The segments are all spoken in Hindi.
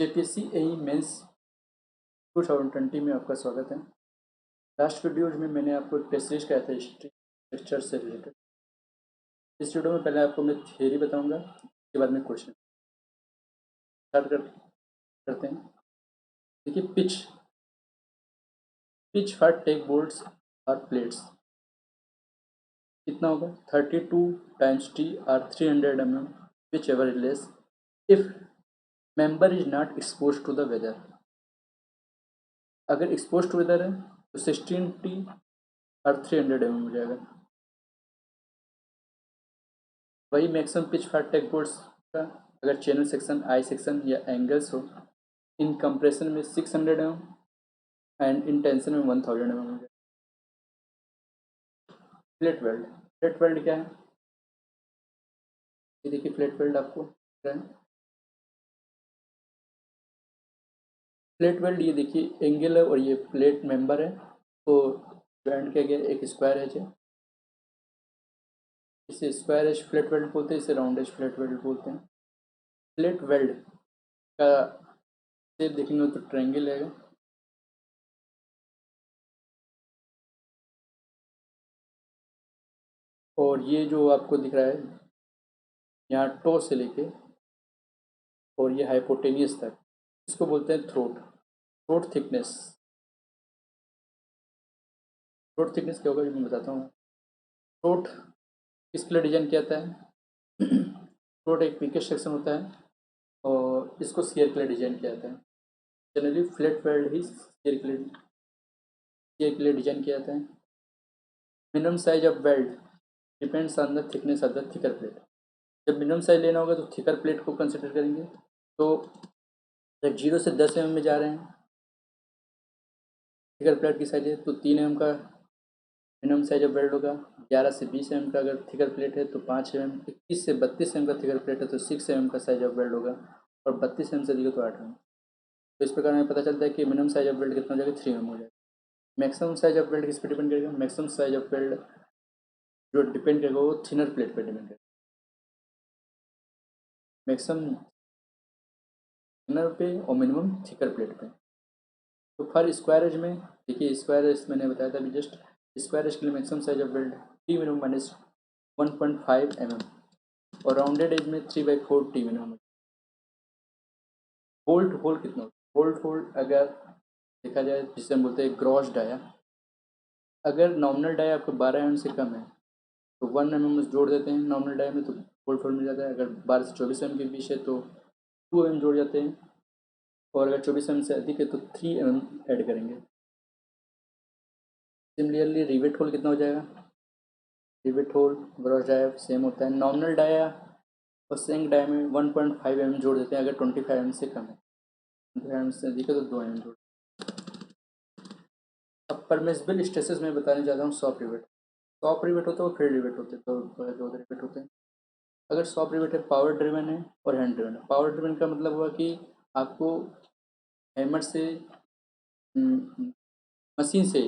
जेपीएससी एई मेंस 2020 में आपका स्वागत है। लास्ट वीडियोज में मैंने आपको एक टेस्ट सीरीज कराया था हिस्ट्री लेक्चर से रिलेटेड। इस वीडियो में पहले आपको मैं थियरी बताऊंगा, उसके बाद में क्वेश्चन स्टार्ट करते हैं। देखिए, पिच फॉर टेक बोल्ट्स और प्लेट्स कितना होगा? 32 टाइम्स टी और 300 mm whichever is less if member is not expose to the weather. अगर एक्सपोज टू वेदर है तो 16 टी और 300 mm हो जाएगा। वही maximum pitch for tack boards का अगर चैनल सेक्शन, आई सेक्शन या एंगल्स हो, इन कंप्रेशन में 600 mm एंड इन टेंशन में 1000 mm हो जाए। फ्लैट वेल्ड क्या है? ये देखिए, फ्लैट वेल्ड आपको क्या है? फ्लैट वेल्ड, ये देखिए एंगल है और ये प्लेट मेंबर है, तो बैंड क्या गया, एक स्क्वायर एज है। इसे स्क्वायर एज फ्लैट वेल्ड बोलते हैं, इसे राउंड एज फ्लैट वेल्ड बोलते हैं। फ्लैट वेल्ड का शेप देखेंगे तो ट्रायंगल है, और ये जो आपको दिख रहा है यहाँ टो से लेके और ये हाइपोटेनियस तक, इसको बोलते हैं थ्रोट थिकनेस। थ्रोट थिकनेस क्या होगा ये मैं बताता हूँ। थ्रोट किसके लिए डिजाइन किया जाता है? थ्रोट एक वीकेस्ट सेक्शन होता है और इसको शेयर के लिए डिजाइन किया जाता है। जनरली फ्लैट वेल्ड ही शेयर के लिए डिजाइन किया जाता है। Minimum size of weld depends on the thickness of the thicker plate. जब मिनिमम साइज लेना होगा तो थिकर प्लेट को कंसिडर करेंगे। तो जब 0 से 10 mm में जा रहे हैं, थिकर प्लेट की साइज है तो 3 mm का मिनिमम साइज ऑफ वेल्ड होगा। 11 से 20 mm का अगर थिकर प्लेट है तो 5 mm, 21 से 32 mm का थिकर प्लेट है तो 6 mm का साइज ऑफ वेल्ड होगा, और 32 mm से अधिक तो 8 mm। तो इस प्रकार हमें पता चलता है कि मिनिमम साइज ऑफ वेल्ड कितना हो जाएगा, 3 mm हो जाएगा। मैक्सिमम साइज ऑफ वेल्ड किस पर डिपेंड करेगा? मैक्सिमम साइज ऑफ वेल्ड जो डिपेंड करेगा वो थिनर प्लेट पर डिपेंड करेगा। मैक्सिमम थिनर पे और मिनिमम थिकर प्लेट पे। तो फर स्क्वायर एज में देखिए, स्क्वायर एज मैंने बताया था अभी जस्ट। स्क्वायर एज के लिए maximum size of weld T minimum minus 1.5 mm और राउंडेड एज में 3/4 टी मिनिमम। बोल्ट होल कितना होता है? बोल्ट होल अगर देखा जाए जिसे हम बोलते हैं ग्रॉस डाया, अगर नॉमिनल डाया आपको 12 mm से कम है तो 1 mm जोड़ देते हैं नॉमिनल डाया में, तो बोल्ट होल मिल जाता है। अगर 12 से 24 mm के बीच है तो 2 mm जोड़ जाते हैं, और अगर 24 mm से अधिक है तो 3 mm ऐड करेंगे। सिमिलरली रिवेट होल कितना हो जाएगा? Rivet hole gross dia same होता है। नॉमिनल डाया और सेंक डाया में 1.5 mm जोड़ देते हैं अगर 25 mm से कम है। 25 mm से अधिक है तो 2 mm जोड़। अब परमिसिबल स्ट्रेसेस में बताने चाहता हूँ। सॉफ्ट रिवेट, सॉफ्ट रिवेट होता है और फील्ड रिवेट होते हैं, तो दो रिवेट होते हैं। अगर सॉफ्ट रिवेट है, पावर ड्रिवन है और हैंड ड्रिवन है। पावर ड्रिवन का मतलब हुआ कि आपको हैमर से मशीन से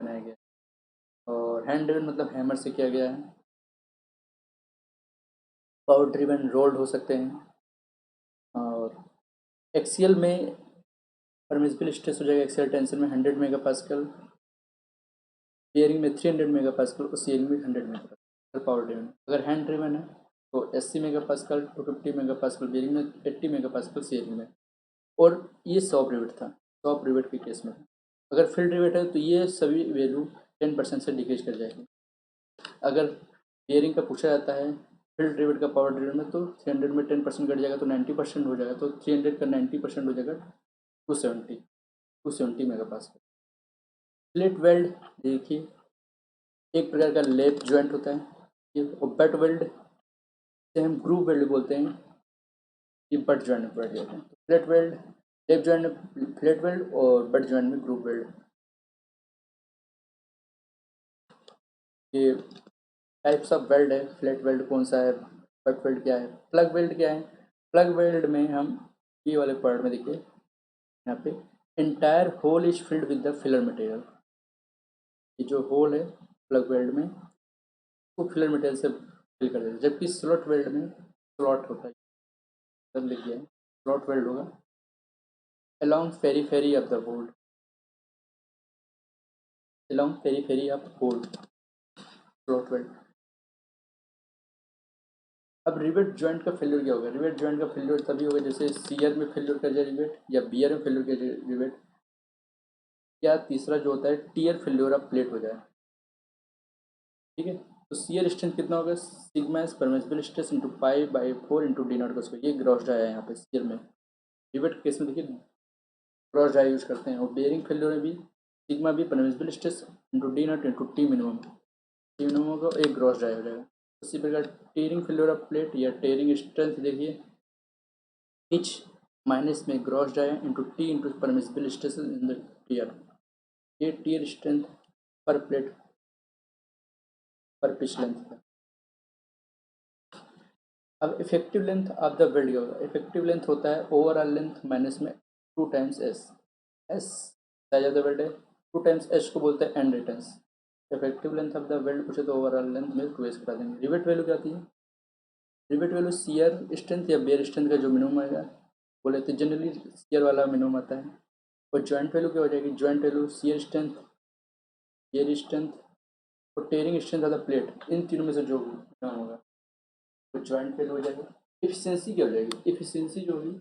बनाया गया, और हैंड ड्रिवन मतलब हैमर से किया गया है। पावर ड्रिवन रोल्ड हो सकते हैं, और एक्सीएल में परमिसिबल स्ट्रेस हो जाएगा एक्सीएल टेंशन में 100 मेगापास्कल, बियरिंग में 300 मेगापास्कल और सीएल में 100 मेगापास्कल पावर ड्रिवन। अगर हैंड ड्रिवन है तो 80 मेगापास्कल, 250 मेगापास्कल बियरिंग में, 80 मेगापास्कल सीएल में। और ये सॉफ्ट रिवेट था, सॉफ्ट रिवेट के केस में। अगर फील्ड रिवेट है तो ये सभी वैल्यू 10% से डिक्रीज कर जाएगी। अगर बियरिंग का पूछा जाता है फील्ड रिवेट का पावर ड्रिवन में, तो 300 में 10% घट जाएगा तो 90% हो जाएगा, तो 300 का 90% हो जाएगा 270 मेगापास्कल। स्प्लिट वेल्ड देखिए, एक प्रकार का लैप जॉइंट होता है ये, और बट वेल्ड से हम ग्रूव वेल्ड बोलते हैं, ये बट जॉइंट में पड़ जाते हैं। तो फ्लैट वेल्ड लैप जॉइंट में फ्लैट वेल्ड और बट जॉइंट में ग्रूव वेल्ड। ये टाइप्स ऑफ वेल्ड है। फ्लैट वेल्ड कौन सा है, बट वेल्ड क्या है, प्लग वेल्ड क्या है? प्लग वेल्ड में हम ये वाले पार्ट में देखिए, यहाँ पे entire hole is filled with the filler material. ये जो होल है प्लग वेल्ड में वो फिलर मटेरियल से फिल कर देते हैं, जबकि स्लॉट वेल्ड में स्लॉट होता है, सब लिख दिया है, स्लॉट वेल्ड होगा along periphery of the board, along periphery of board slot weld। अब रिवेट जॉइंट का फेल्यूर क्या होगा? रिवेट जॉइंट का फेल्यूर तभी होगा जैसे सीयर में फेल्यूर कर जाए रिवेट, या बियर में फेल्यूर कर जाए रिवेट, या तीसरा जो होता है टीयर फेल्यूर ऑफ प्लेट हो जाए। ठीक है, तो सीयर स्ट्रेंथ कितना होगा? Sigma S permissible stress into pi by 4 into d naught का स्क्वायर। ये ग्रॉस डाई है यहाँ पे सीयर में। रिवेट केस में देखिए ग्रॉस डाई यूज करते हैं, और बेयरिंग फेल्यूर में भी सिग्मा भी permissible stress into d nought into t minimum. T minimum का एक ग्रॉस डाई हो जाएगा। उसी प्रकार टेयरिंग फेल्यूर ऑफ प्लेट या टेयरिंग स्ट्रेंथ देखिए एच माइनस में gross dia into t into permissible stress in the tear. ये tear strength per plate per pitch length है। अब effective length of the weld क्या होगा? इफेक्टिव लेंथ होता है ओवरऑल लेंथ माइनस में 2 times S. S size of the weld है, 2 टाइम्स एस को बोलते हैं and returns. Effective length of the weld पूछे तो ओवरऑल लेंथ में 2s करा देंगे। रिवेट वैल्यू क्या आती है? रिवेट वैल्यू सीयर स्ट्रेंथ या बेयर स्ट्रेंथ का जो मिनिमम आएगा बोले तो जनरली सीयर वाला मिनिमम आता है। और जॉइंट वैल्यू क्या हो जाएगी? Joint value shear strength, bear strength और tearing strength of the plate, इन तीनों में से जो मिनिमम होगा तो जॉइंट वैल्यू हो जाएगा। एफिशिएंसी क्या हो जाएगी? एफिशिएंसी जो होगी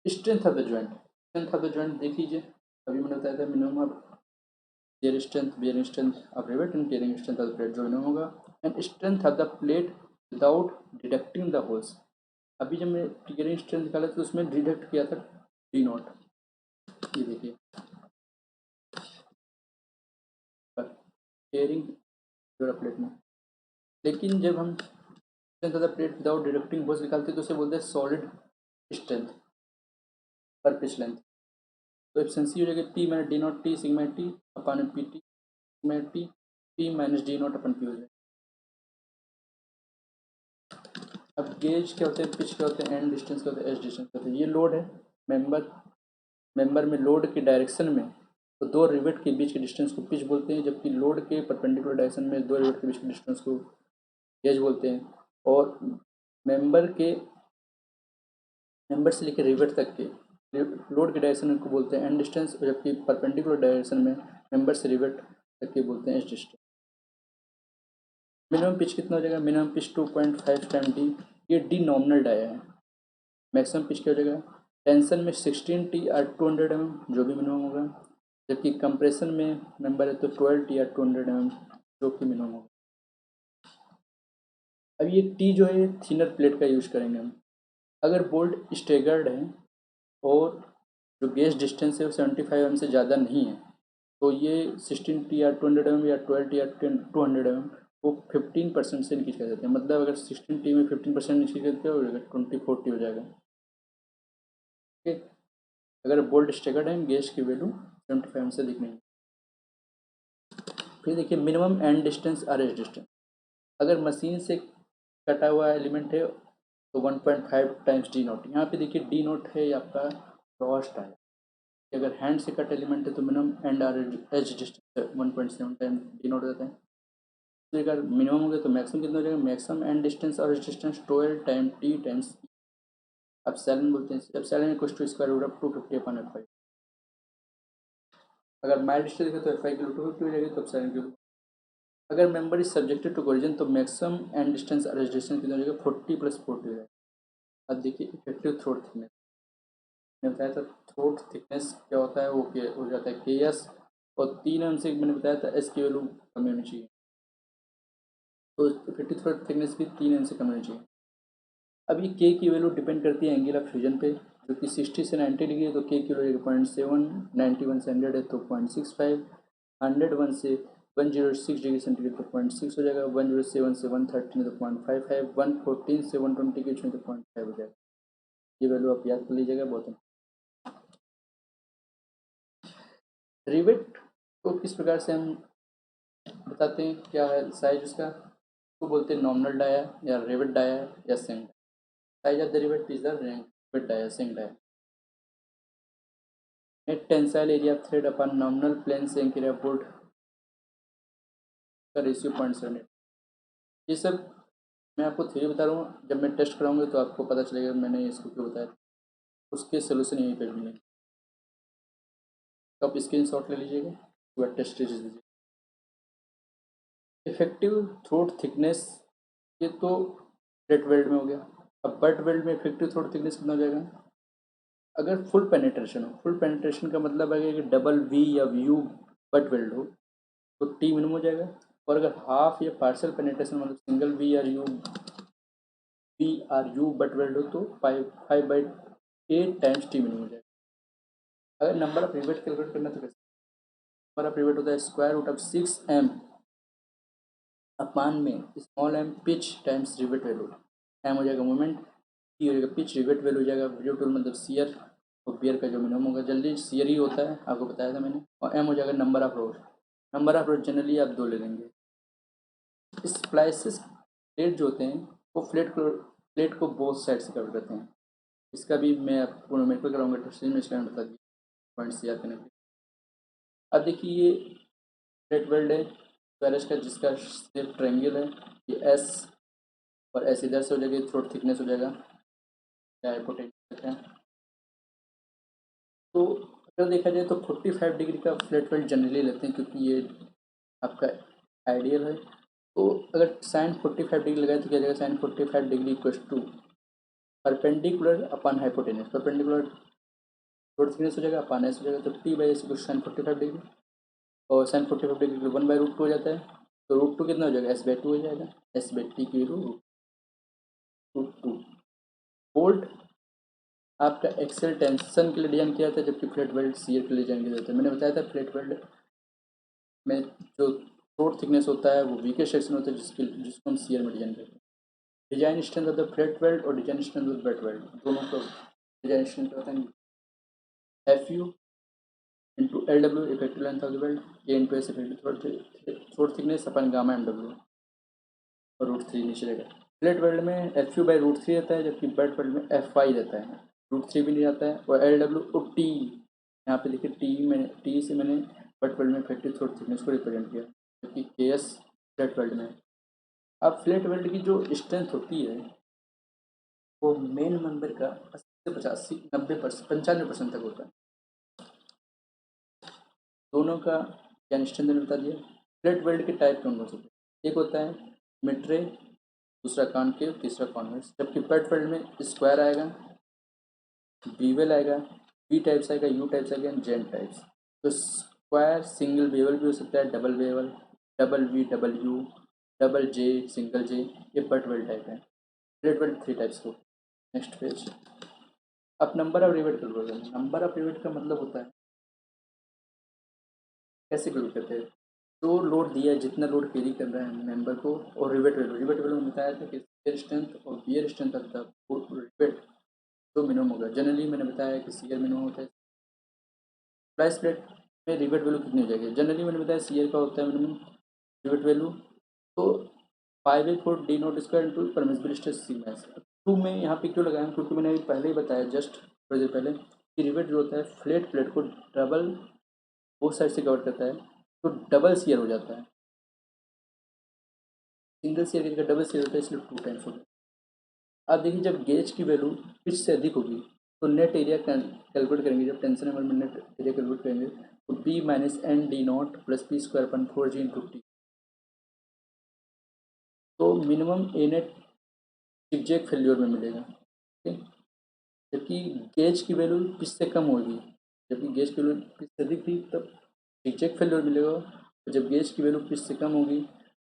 strength of the joint. Strength of the joint देख लीजिए, अभी मैंने बताया था minimum of tear strength, bearing strength of rivet and tearing strength of the plate जो मिनिमम होगा, and strength of the plate without deducting the holes. अभी जब मैं टियरिंग स्ट्रेंथ निकाला तो उसमें डिडक्ट किया था डी नॉट, ये देखिए टियरिंग जो प्लेट में। लेकिन जब हम strength of the plate without deducting holes निकालते हैं तो उसे बोलते हैं सॉलिड स्ट्रेंथ पर पिच लेंथ। तो एफिशिएंसी हो जाएगी P minus D naught T sigma T upon P T sigma T P minus D not upon P हो जाएगा। अब गेज क्या होते हैं, पिच क्या होते हैं, एंड डिस्टेंस क्या होते हैं, एज डिस्टेंस क्या होते हैं। ये लोड है मेंबर में लोड के डायरेक्शन में, तो दो रिवेट के बीच के डिस्टेंस को पिच बोलते हैं, जबकि लोड के परपेंडिकुलर डायरेक्शन में दो रिवेट के बीच के डिस्टेंस को गेज बोलते हैं। और मेंबर से लेकर रिवेट तक के लोड के डायरेक्शन को बोलते हैं एंड डिस्टेंस, जबकि परपेंडिकुलर डायरेक्शन में मेंबर से रिवेट तक के बोलते हैं एज डिस्टेंस। मिनिमम पिच कितना हो जाएगा? Minimum pitch 2.5 time D. ये डी नॉमिनल डाया है। मैक्सिमम पिच क्या हो जाएगा? टेंशन में 16 टी आर 200 mm जो भी मिनिमम होगा, जबकि कंप्रेशन में मेंबर है तो 12 टी आर 200 mm जो कि मिनिमम होगा। अब ये टी जो है थिनर प्लेट का यूज करेंगे हम। अगर बोल्ट स्टेगर्ड है और जो गेज डिस्टेंस है वो 75 mm से ज़्यादा नहीं है तो ये 16 टी आर 200 mm या 12 टी आर 200 mm वो 15% से इंक्रीज कर देते हैं। मतलब अगर 16 टी में 15% इंक्रीज करते हो जाएगा 2040 हो जाएगा। ठीक है, अगर बोल्ट स्टेगर्ड है गेज की वैल्यू 75 से दिखनी है। फिर देखिए मिनिमम एंड डिस्टेंस और एज डिस्टेंस। अगर मशीन से कटा हुआ एलिमेंट है तो 1.5 टाइम्स डी नोट। यहाँ पे देखिए डी नोट है आपका क्रॉस टाइम। अगर हैंड से कट एलिमेंट है तो मिनिमम एंड और edge distance 1.7 time d nought रहता है। तो अगर मिनिमम हो गया तो मैक्सिमम कितना हो जाएगा? मैक्सिमम एंड डिस्टेंस और edge distance 12 time t times epsilon बोलते हैं। Epsilon equals to square root of 250/f5। अगर माइल डिस्टेंस देखें तो f5 की रूट 250 हो जाएगी तो एप्सिलॉन की। अगर member is subjected to corrosion तो मैक्सिमम एंड डिस्टेंस और एज डिस्टेंस कितना हो जाएगा? 40 + 40 हो जाएगा। अब देखिए इफेक्टिव थ्रोट थिकनेस मैंने बताया था। थ्रोट थिकनेस क्या होता है? वो हो जाता है KS, और 3 mm से मैंने बताया था एस की वैल्यू कम होनी चाहिए, तो इफेक्टिव थ्रोट थिकनेस भी 3 mm से कम होनी चाहिए। अब ये के की वैल्यू डिपेंड करती है एंगल ऑफ फ्यूजन पे, जो कि 60 से 90 डिग्री है तो के की वैल्यू 0.7, 91 से 100 है तो 0.65, 101 से 106 डिग्री सेंटीग्रेड तो 0.6 हो जाएगा, 107 से 113 तो 0.55, 114 से 120 के बीच में तो 0.5 हो जाएगा। ये वैल्यू आप याद कर लीजिएगा बहुत। रिवेट को किस प्रकार से हम बताते हैं, क्या है साइज उसका? तो बोलते हैं नॉमिनल डाया या रिवेट डाया या shank. Size of the rivet is the rivet dia shank dia. Net tensile area of thread upon nominal plane से एंकर बोल्ट का रेशियो 0.78। ये सब मैं आपको थ्योरी बता रहा हूँ, जब मैं टेस्ट कराऊंगा तो आपको पता चलेगा मैंने इसको क्यों बताया। उसके सोल्यूशन यहीं पे मिलेंगे। तो आप स्क्रीन शॉट ले लीजिएगा, वह टेस्ट दीजिए। इफेक्टिव थ्रोट थिकनेस, ये तो ब्रेथ वेल्ड में हो गया। अब बट वेल्ड में इफेक्टिव थ्रोट थिकनेस कितना हो जाएगा? अगर फुल पेनिट्रेशन हो, फुल पेनिट्रेशन का मतलब है कि डबल वी या यू बट वेल्ड हो तो टी मिनिमम हो जाएगा। और अगर हाफ या पार्शियल पेनिट्रेशन मतलब single V or U butt weld हो तो 5/8 टाइम्स टी मिनिमम हो जाएगा। अगर नंबर ऑफ रिवेट कैलकुलेट करना तो कैसे? नंबर ऑफ रिवेट होता है स्क्वायर रूट ऑफ 6m अपान में small m pitch times rivet value. M हो जाएगा मोमेंट, पी हो जाएगा पिच, रिवेट वैल्यू हो जाएगा वीडियो टूल मतलब सियर, और बियर का जो मिनिमम होगा जल्दी सियर ही होता है, आपको बताया था मैंने। और एम हो जाएगा number of road. Number of road generally आप 2 ले लेंगे। स्प्लाइसिस प्लेट जो होते हैं वो प्लेट को बोथ साइड से कवर करते हैं। इसका भी मैं आपको न्यूमेरिकल कराऊंगा टेस्ट में, इसका बता दिया पॉइंट्स याद करने के लिए। अब देखिए ये प्लेट वेल्ड है पैरिस का, जिसका शेप ट्रायंगल है, ये एस और एस इधर से हो जाएगा, थ्रोट थिकनेस हो जाएगा क्या हाइपोटेन्यूज है। तो अगर देखा जाए तो 45 डिग्री का फ्लैट वेल्ड जनरली लेते हैं क्योंकि ये आपका आइडियल है। तो अगर साइन 45 डिग्री लगाए तो क्या जाएगा? Sine 45 degree equals to perpendicular upon hypotenuse, perpendicular throat thickness हो जाएगा अपन एस हो जाएगा, तो t by S equal sine 45 degree, और साइन 45 डिग्री 1/√2 हो जाता है। तो √2 कितना हो जाएगा? S/2 हो जाएगा। S/T की √2। बोल्ट आपका एक्सेल टेंशन के लिए डिजाइन किया था, जबकि फ्लैट वेल्ड शियर के लिए डिजाइन किया जाता है। मैंने बताया था फ्लैट वेल्ड में जो थ्रोट थिकनेस होता है वो वीकेस्ट सेक्शन होता है, जिसको हम शियर में डिजाइन करते हैं। Design strength of the flat weld और design strength of the butt weld दोनों का डिजाइन स्ट्रेंथ होता है FU into LW effective length of the weld, A into S effective throat thickness upon gamma MW और √3 नीचे रहेगा। फ्लैट वेल्ड में FU/√3 रहता है, जबकि ब्रेथ वेल्ड में FY रहता है, √3 भी नहीं आता है। और LW और T, यहाँ पे देखिए टी से मैंने ब्रेथ वेल्ड में इफेक्टिव थ्रोट थिकनेस को रिप्रेजेंट किया, जबकि KS फ्लैट वेल्ड में। अब फ्लैट वेल्ड की जो स्ट्रेंथ होती है वो मेन मेंबर का 80 से 85 90% 95% तक होता है। दोनों का ज्ञान स्ट्रेंथ ने बता दिया। फ्लैट वेल्ड के टाइप कौन कौन से? एक होता है मिड-रे, दूसरा कॉनकेव, तीसरा कॉन्वेक्स। जबकि ब्रेथ वेल्ड में स्क्वायर आएगा, बीवेल आएगा, वी टाइप्स आएगा, यू टाइप्स आएगा, जेन टाइप्स। तो स्क्वायर सिंगल बेवल भी हो सकता है, double bevel, double V, double U, double J, single J, ये ब्रेथ वेल्ड टाइप है। फ्लैट वेल्ड 3 टाइप्स को। Next page. अब नंबर ऑफ रिवेट कैलकुलेट करना। नंबर ऑफ रिवेट का मतलब होता है कैसे कैलकुलेट करते हैं? जो लोड दिया है, जितना लोड कैरी कर रहा है मेंबर को, और रिवेट वैल्यू में बताया था कि शियर स्ट्रेंथ और bear strength of the rivet जो मिनिमम होगा। जनरली मैंने बताया कि शियर मिनिमम होता है। स्प्लाइस प्लेट में रिवेट वैल्यू कितनी हो जाएगी? जनरली मैंने बताया शियर का होता है मिनिमम रिवेट वैल्यू, तो 5/4 d not square into permissible stress sigma. Two में यहाँ पे क्यों लगाया? क्योंकि मैंने अभी पहले ही बताया जस्ट थोड़ी देर पहले कि रिवेट जो होता है फ्लैट प्लेट को डबल बोथ साइड से कवर करता है, तो डबल शियर हो जाता है। सिंगल शेयर की जगह डबल शेयर होता है, इसलिए 2 टाइम्स होगा। अब देखिए जब गेज की वैल्यू पिच से अधिक होगी तो नेट एरिया कैलकुलेट करेंगे। जब टेंशन नंबर में नेट एरिया कैलकुलेट करेंगे तो B - ND0 + P² / 4G × T। तो मिनिमम ए नेट एग्जैक्ट फेल्योर में मिलेगा, ठीक है। जबकि गेज की वैल्यू पिच से कम होगी, जबकि गेज की वैल्यू पिच से अधिक थी तब एग्जैक्ट फेल्योर मिलेगा, और जब गेज की वैल्यू पिच से कम होगी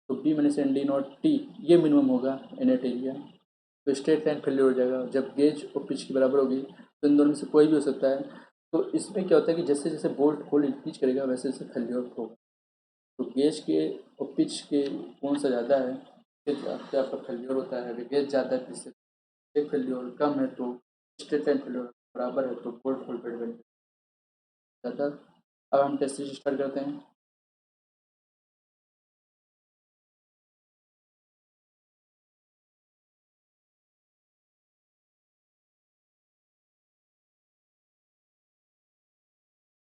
तो B - ND0 T ये मिनिमम होगा नेट एरिया, तो स्ट्रेट लाइन फेल्योर हो जाएगा। जब गेज और पिच की बराबर होगी तो इन दोनों में से कोई भी हो सकता है। तो इसमें क्या होता है कि जैसे जैसे बोल्ट होल इंक्रीज करेगा वैसे वैसे फेल्योर होगा। तो गेज के और पिच के कौन सा ज़्यादा है, फिर आपका फेल्योर होता है। अगर गेज ज़्यादा है पिच से, एक फेल्योर कम है तो स्ट्रेट लाइन फेल्योर, बराबर है तो बोल्ट होल फेल्योर ज़्यादा। अब हम टेस्ट स्टार्ट करते हैं।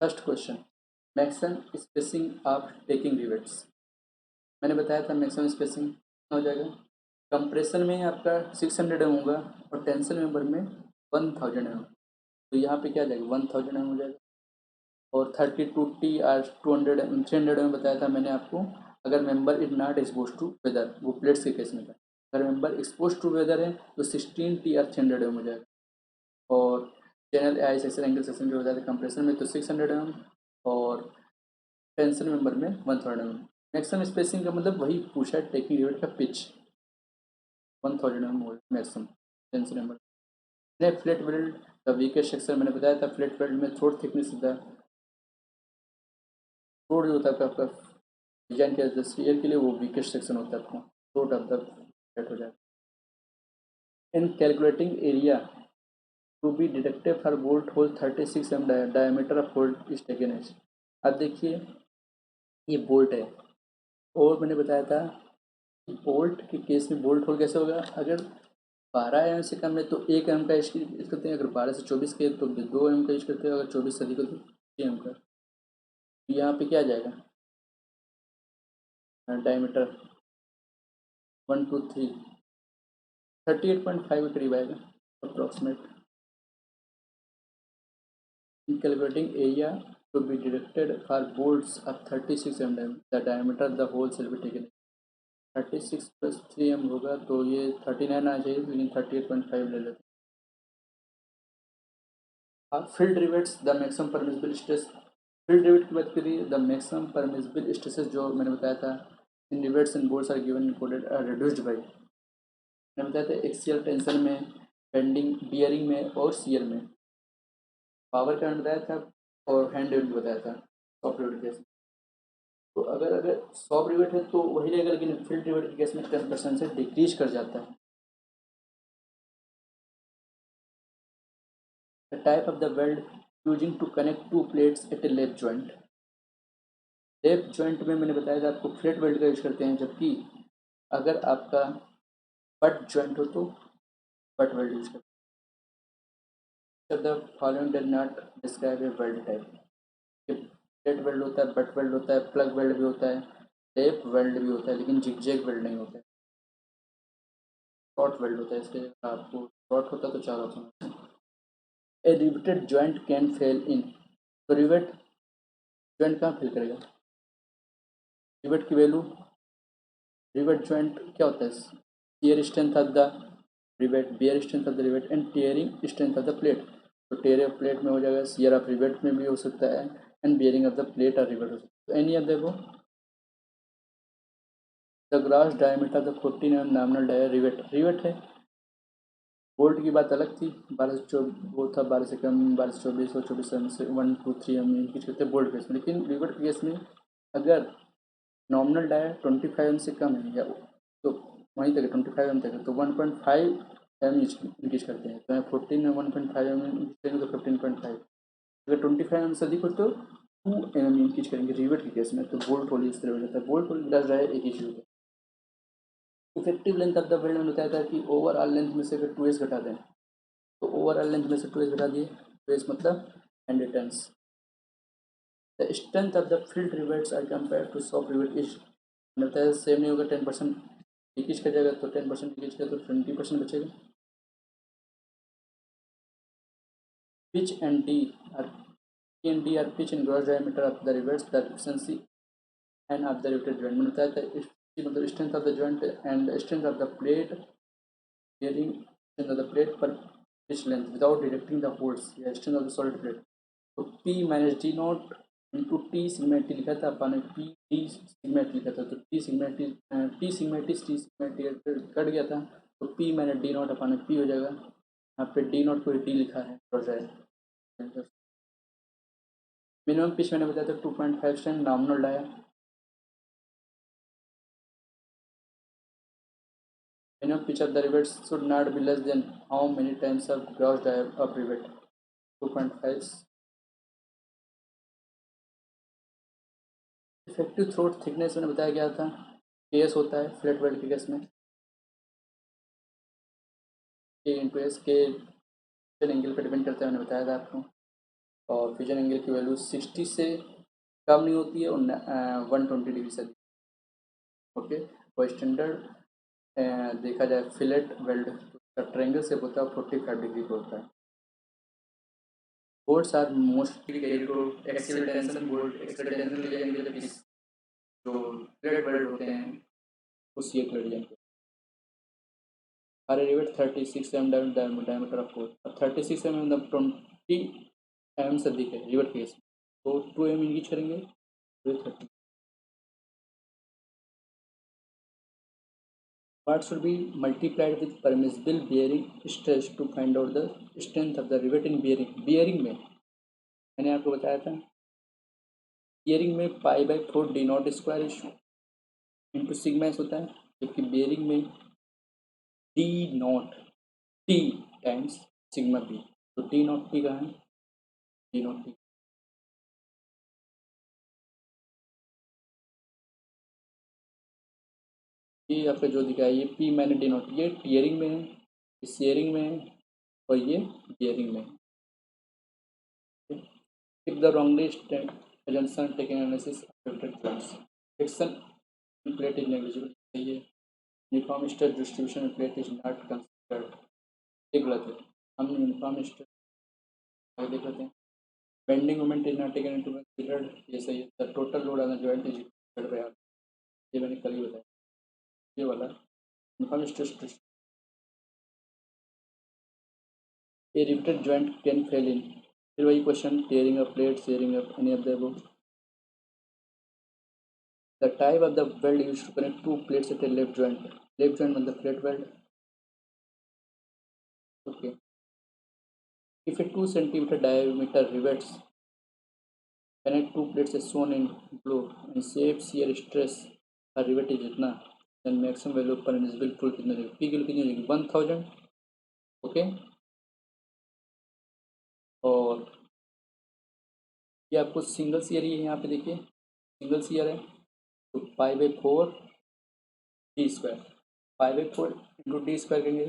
First question, maximum spacing of taking rivets. मैंने बताया था मैक्सिमम स्पेसिंग कितना हो जाएगा। कंप्रेशन में आपका 600 एम होगा और टेंशन मेंबर में 1000 एम। तो यहाँ पे क्या आ जाएगा 1000 हो जाएगा। और 32T और 200 300 में बताया था मैंने आपको, अगर member is not expose to weather, वो प्लेट्स के केस में था। अगर मेंबर एक्सपोज टू वेदर है तो 16T और 300 हो जाएगा। और channel I section angle section जो हो जाता है कंप्रेशन में तो 600 और टेंशन मेंबर में 1000 मैक्सिमम स्पेसिंग का मतलब वही पूछा है, टेकिंग यूनिट का पिच 1000 मैक्सिमम टेंशन मेंबर। नहीं, flat weld the weakest section मैंने बताया था, फ्लैट वेल्ड में थ्रोट थिकनेस होता है, थ्रोट जो होता है आपका डिजाइन किया जाता है स्फीयर के लिए, वो वीकेस्ट सेक्शन होता है आपका, थ्रोट ऑफ द फ्लैट हो जाता है। In calculating area to be deducted for bolt hole 36 diameter of bolt is taken as. अब देखिए ये बोल्ट है, और मैंने बताया था बोल्ट के केस में बोल्ट होल कैसे होगा, अगर 12 से कम है तो 1 का यूज करते हैं, अगर 12 से 24 के तो 2 का यूज करते हैं, अगर 24 से अधिक हो तो 3 का। यहाँ पे क्या आ जाएगा डायमीटर 1 2 3 38.5 के करीब आएगा approximate. In calculating area to be directed for bolts of 36 mm, the diameter of the hole shall be taken 36 + 3m होगा तो ये 39 आना चाहिए, लेकिन 38.5 ले लेते हैं। Field rivets the maximum permissible stress, field rivet की बात करिए, द मैक्सिमम परमिसिबल स्ट्रेसेस जो मैंने बताया था इन rivets and bolts are given encoded reduced by, मैंने बताया था एक्सियल टेंशन में, बेंडिंग बियरिंग में और शियर में। पावर करंट बताया था और हैंड रिवेट बताया था सॉफ्ट रिवेट केस। तो अगर अगर सॉफ्ट रिवेट है तो वही रहेगा, लेकिन फील्ड रिवेट के केस में 10% से डिक्रीज कर जाता है। The type of the weld using to connect two plates at a lap joint, लेप जॉइंट में मैंने बताया था आपको फ्लैट वेल्ड का यूज करते हैं, जबकि अगर आपका बट जॉइंट हो तो बट वेल्ड यूज करते हैं। The following does not describe A weld type, flat weld होता है, बट वेल्ड होता है, प्लग वेल्ड भी होता है, लेप वेल्ड भी होता है, लेकिन जिगजैग वेल्ड नहीं होता है, शॉर्ट वेल्ड होता है। इसके आपको शॉर्ट होता है तो 4 option. A riveted joint can fail in, तो रिवेट जॉइंट कहाँ फेल करेगा, रिवेट की वैल्यू, रिवेट जॉइंट क्या होता है, tear strength of the rivet, bear strength of the rivet and tearing strength of the plate. तो टियर ऑफ प्लेट में हो जाएगा, शियर ऑफ रिवेट में भी हो सकता है, end bearing of the plate और रिवेट हो सकता है, एनी ऑफ देखो। The gross diameter of the 14 nominal dia rivet, rivet है, बोल्ट की बात अलग थी, 12 से वो था 12 से कम, 12 से 24 और 24 से 1 2 3 कुछ कहते हैं बोल्ट केस में, लेकिन रिवेट के केस में अगर नॉमिनल डायर 25 से कम है या तो वहीं तक है, 25 तक है तो 1.5 इंक्रीज करते हैं, तो 14 में 1.5 इंक्रीज करेंगे तो 15.5, अगर 25 से अधिक हो तो 2 इंक्रीज करेंगे रिवेट के केस में, तो बोल्ट होल इस तरह हो जाता है। बोल्ट होल ग्लास डायर एक ही चीज़ होता है। Effective length of the weld में बताया था कि ओवरऑल लेंथ में से अगर 2s घटा दें, तो ओवरऑल लेंथ में से 2s घटा दिए, 2s मतलब 100 tons. The strength of the field rivets are compare to soft rivet is, मतलब सेम नहीं होगा, 10% लीकेज कर जाएगा तो 10% लीकेज का तो 20% बचेगा। Pitch and D R, P and D R pitch and gross diameter of the rivets the efficiency end of the riveted joint, मैंने बताया था मतलब strength of the joint and strength of the plate bearing strength of the plate per pitch length without deducting the holes या strength of the solid plate। तो P minus D nought into T sigma T लिखा था अपन ने, पी डी सिग्मा टी लिखा था, तो T sigma T T sigma T cut गया था, तो पी माइनस डी नॉट अपन ने पी हो जाएगा, यहाँ पे डी नॉट को डी लिखा है हो जाए। मिनिमम पिच मैंने बताया था 2.5 strength nominal dia, minimum pitch of the rivets should not be less than how many times of gross dia of rivet 2.5। Effective throat thickness मैंने बताया गया था, केएस होता है फ्लैट वेल्ड के केस में, के इंटू एस के फिजन एंगल पर डिपेंड करता है, मैंने बताया था आपको। और फिजन एंगल की वैल्यू 60 से कम नहीं होती है और 120 डिग्री से। ओके, और स्टैंडर्ड देखा जाए फिलेट वेल्ड का ट्रायंगल शेप होता है 45 डिग्री का होता है। Bolts are mostly carry to axial tension, bolt axial tension ले जाएंगे, जब इस जो प्लेट वेल्ड होते हैं वो सीए के जाएंगे। Are rivet 36 m diameter of core, अब 36 एम मतलब 20 एम से अधिक है रिवेट केस, तो 2 एम इंगेज करेंगे तो 30। What should be multiplied with permissible bearing stress to find out the strength of the rivet in bearing? bearing में मैंने आपको बताया था, bearing में pi by 4 D not square into sigma S होता है, जबकि bearing में D naught T times sigma B. तो डी नॉट टी कहाँ है? डी नॉट टी ये आपका जो दिखा है, ये पी मैंने डी नॉट, ये टीयरिंग में है, ये शेयरिंग में है और ये बियरिंग में है। If the wrongly stated assumption taken analysis affected plants, friction in plate is negligible, सही है। Uniform stress distribution in plate is not considered, ये गलत है। हम यूनिफॉर्म स्ट्रेस देख लेते हैं। Bending moment is not taken into considered, ये सही है। The total load on the joint is equal by R, ये मैंने कल ही बताया, ये वाला uniform stress. A riveted joint can fail in, फिर वही question, tearing a plate, shearing up, any of the above. The type of the weld used to connect two plates at a left joint. Left joint मतलब flat weld. Okay. If a 2 centimeter diameter rivets connect two plates as shown in blue and shape shear stress का rivet is इतना, then maximum value of permissible pull कितना रहेगा? P की value कितनी रहेगी? 1000. ओके, और ये आपको सिंगल सीयर ही है, यहाँ पे देखिए सिंगल सीयर है, तो pi by 4 D square, pi by 4 into D square करेंगे।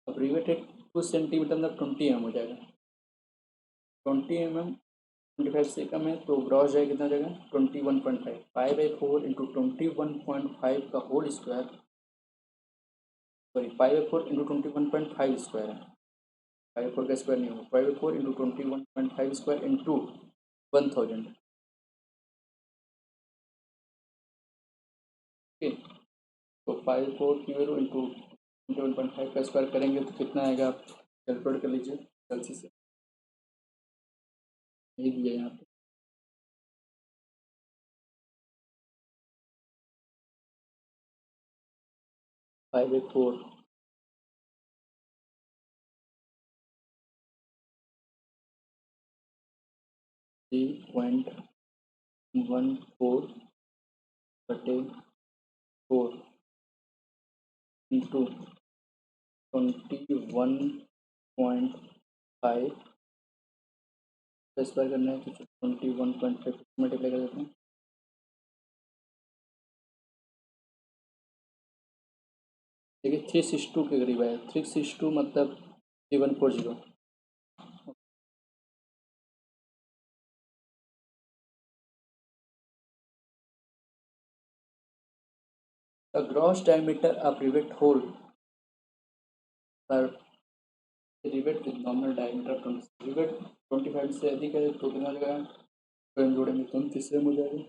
अब रिवेटेड 2 सेंटीमीटर मतलब 20 एम हो जाएगा। 20 एम 25 से कम है तो ग्रॉस जाएगा कितना जाएगा? 21.5, पाई बाई 4 इंटू 21.5 का whole square, sorry pi by 4 into 21.5 square है, पाई बाई 4 का स्क्वायर नहीं होगा, pi by 4 into 21.5 square into 1000। Okay, तो पाई बाई 4 की वैल्यू इंटू 21.5 का स्क्वायर करेंगे तो कितना आएगा? आप कैलकुलेट कर लीजिए जल्दी से, यही दिया यहाँ पे। पाई बाई 4 3.14 बटे 4 इंटू 21.5 स्क्वायर करना है तो 21.5 मल्टीप्लाई कर देते हैं। देखिए 362 के करीब है, 362 मतलब 3140। The gross diameter of rivet hole पर rivet with normal diameter, rivet 25 से अधिक है तो कितना लगाया? 12 जोड़ेंगे तो 29 हो जाएगा।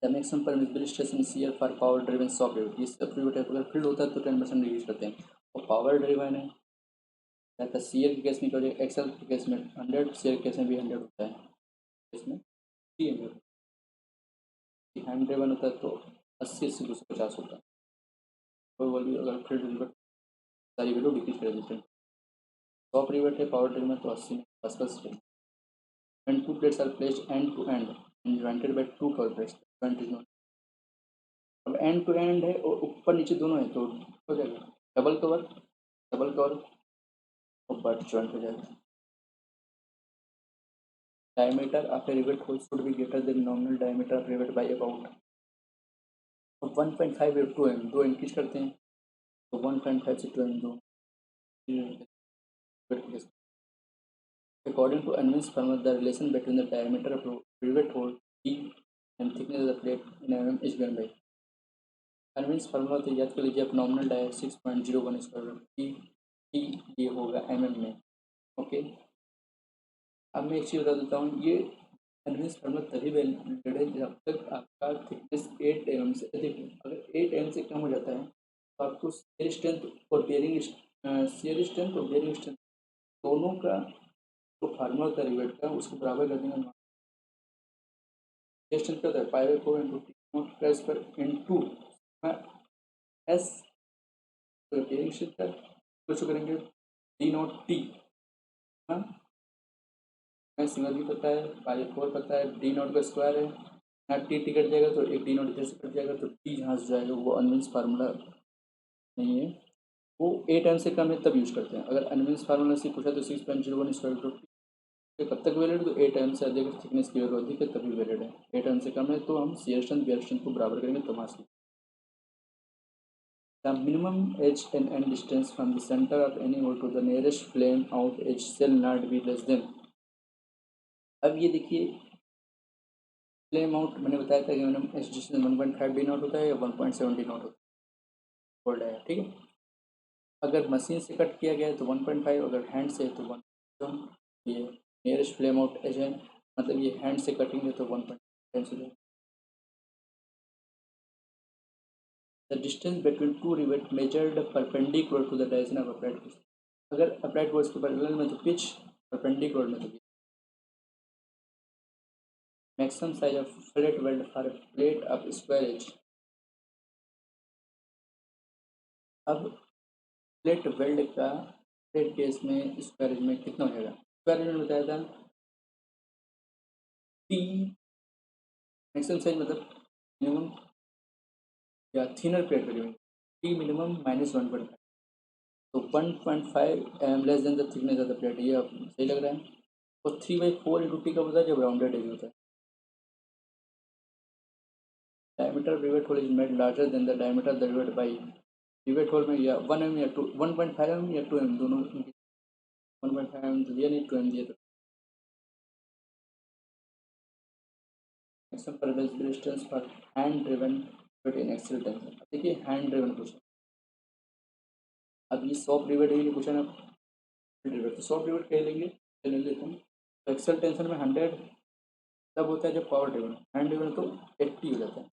The maximum permissible stress in shear for power driven soft rivet, ये सब रिवेट है, अगर फील्ड होता है तो 10% रिलीज करते हैं, और पावर ड्रिवन है तो सीयर के केस में क्या हो जाएगा? एक्सेल के केस में 100, शेयर केस में भी 100 होता है, इसमें 300। हैंड ड्रिवन होता है तो 80 से 250 होता है, तो वैल्यू अगर फील्ड रिवेट सारी वैल्यू डिक्रीज कर देते हैं। टॉप रिवेट है पावर ड्रिवन में तो 80 में आसपास। And two plates are placed end to end and jointed by two cover plates, joint is not. अब एंड टू एंड है और ऊपर नीचे दोनों है तो हो जाएगा डबल कवर, डबल कवर और बट ज्वाइंट हो जाएगा। Diameter of a rivet hole should be greater then nominal diameter of rivet by about, और 1.5 और 2 एम, 2 इंक्रीज करते हैं तो 1.5 से 2 M, 2 according to Unwin's formula, the relation between the diameter of rivet hole D and thickness of the plate in mm is given by Unwin's formula, तो याद कर लीजिए आप, nominal dia 6.01 square root, T ये होगा में। ओके, अब मैं एक चीज़ बता देता हूँ, ये कन्वेंस फार्मूला तभी वैलिड है जब तक आपका थिकनेस 8 से अधिक है। अगर 8 से कम हो जाता है तो आपको शेयर स्ट्रेंथ और बेयरिंग दोनों का जो फार्मूला होता है रिवेट का उसको बराबर कर देंगे। शेयर स्ट्रेंथ क्या होता है, pi by 4 into T not plus पर इंटू एस, बेयरिंग स्ट्रेंथ का कुछ करेंगे डी नॉट टी, हाँ मैं सिंगल भी पता है, पाई 4 पता है, डी नॉट का स्क्वायर है, यहाँ टी टी कट जाएगा तो एक डी नॉट इधर से कट जाएगा तो टी यहाँ से जाएगा, वो अनविंस फार्मूला नहीं है, वो 8 से कम है तब यूज़ करते हैं। अगर अनविंस फार्मूला से पूछा तो 6.01 स्क्वायर रूट कब तक वैलिड, तो 8 से अधिक थिकनेस की वैल्यू अधिक है तभी वैलिड है। 8 से कम है तो हम शियर स्ट्रेंथ बेयर स्ट्रेंथ को बराबर करेंगे तो वहाँ से the minimum edge and end distance from the centre of any hole to the nearest flame out edge shall not be less than. अब ये देखिए फ्लेम आउट मैंने बताया था कि minimum edge distance 1.5 D naught होता है या 1.7 डी नॉट होता है, बोल्ड है ठीक है। अगर मशीन से कट किया गया है तो 1.5, अगर हैंड से है तो 1, ये नियरेस्ट फ्लेम आउट एज है, मतलब ये हैंड से कटिंग है तो 1.5 the distance between two rivet measured perpendicular to the direction of applied force. अगर अप्लाइड फोर्स के पैरेलल में तो पिच, परपेंडिकुलर में तो maximum size of flat weld for a plate of square edge. अब प्लेट वेल्ड का प्लेट केस में स्क्वायर एज में कितना हो जाएगा, स्क्वायर एज में बताया था टी मैक्सिमम साइज मतलब मिनिमम या thinner plate value T minimum -1.5, तो 1.5 less than the thickness of the plate, ये अब सही लग रहा है। और 3/4 इंटू टी का होता है जब राउंडेड एज होता है। Diameter of rivet hole is made larger than the diameter of the rivet by rivet hole में या 1 या 1.5 या 2 दोनों। 1.5 तो दिया नहीं, 2 दिया तो maximum permissible distance for hand driven rivet in axial tension. देखिए हैंड ड्रिवन पूछा, अब ये सॉफ्ट रिवेट ही नहीं पूछा ना, रिवेट तो सॉफ्ट रिवेट कह लेंगे, चलिए लेते हैं। तो एक्सेल टेंशन में 100 तब होता है जब पावर ड्रिवन, हैंड ड्रिवन तो 80 हो जाता है,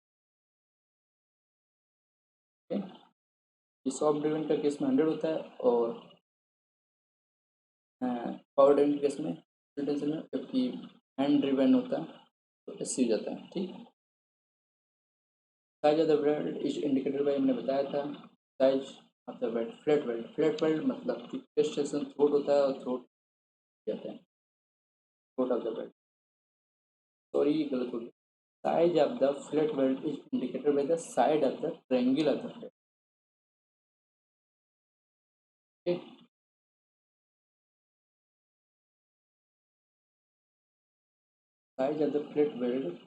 ठीक है। ये सॉफ्ट ड्रिवन का केस में 100 होता है और पावर ड्रिवन के केस में टेंशन में, जबकि हैंड ड्रिवन होता है तो 80 हो जाता है, ठीक। Size of the weld is indicated bye, हमने बताया था size of the weld, flat weld मतलब कि चेस्ट सेक्शन थ्रोट होता है और थ्रोट जाता है, throat of the weld, sorry ये गलत हो गया। Size of the flat weld is indicated by the side of the triangle of the flat, ठीक। Size of the flat weld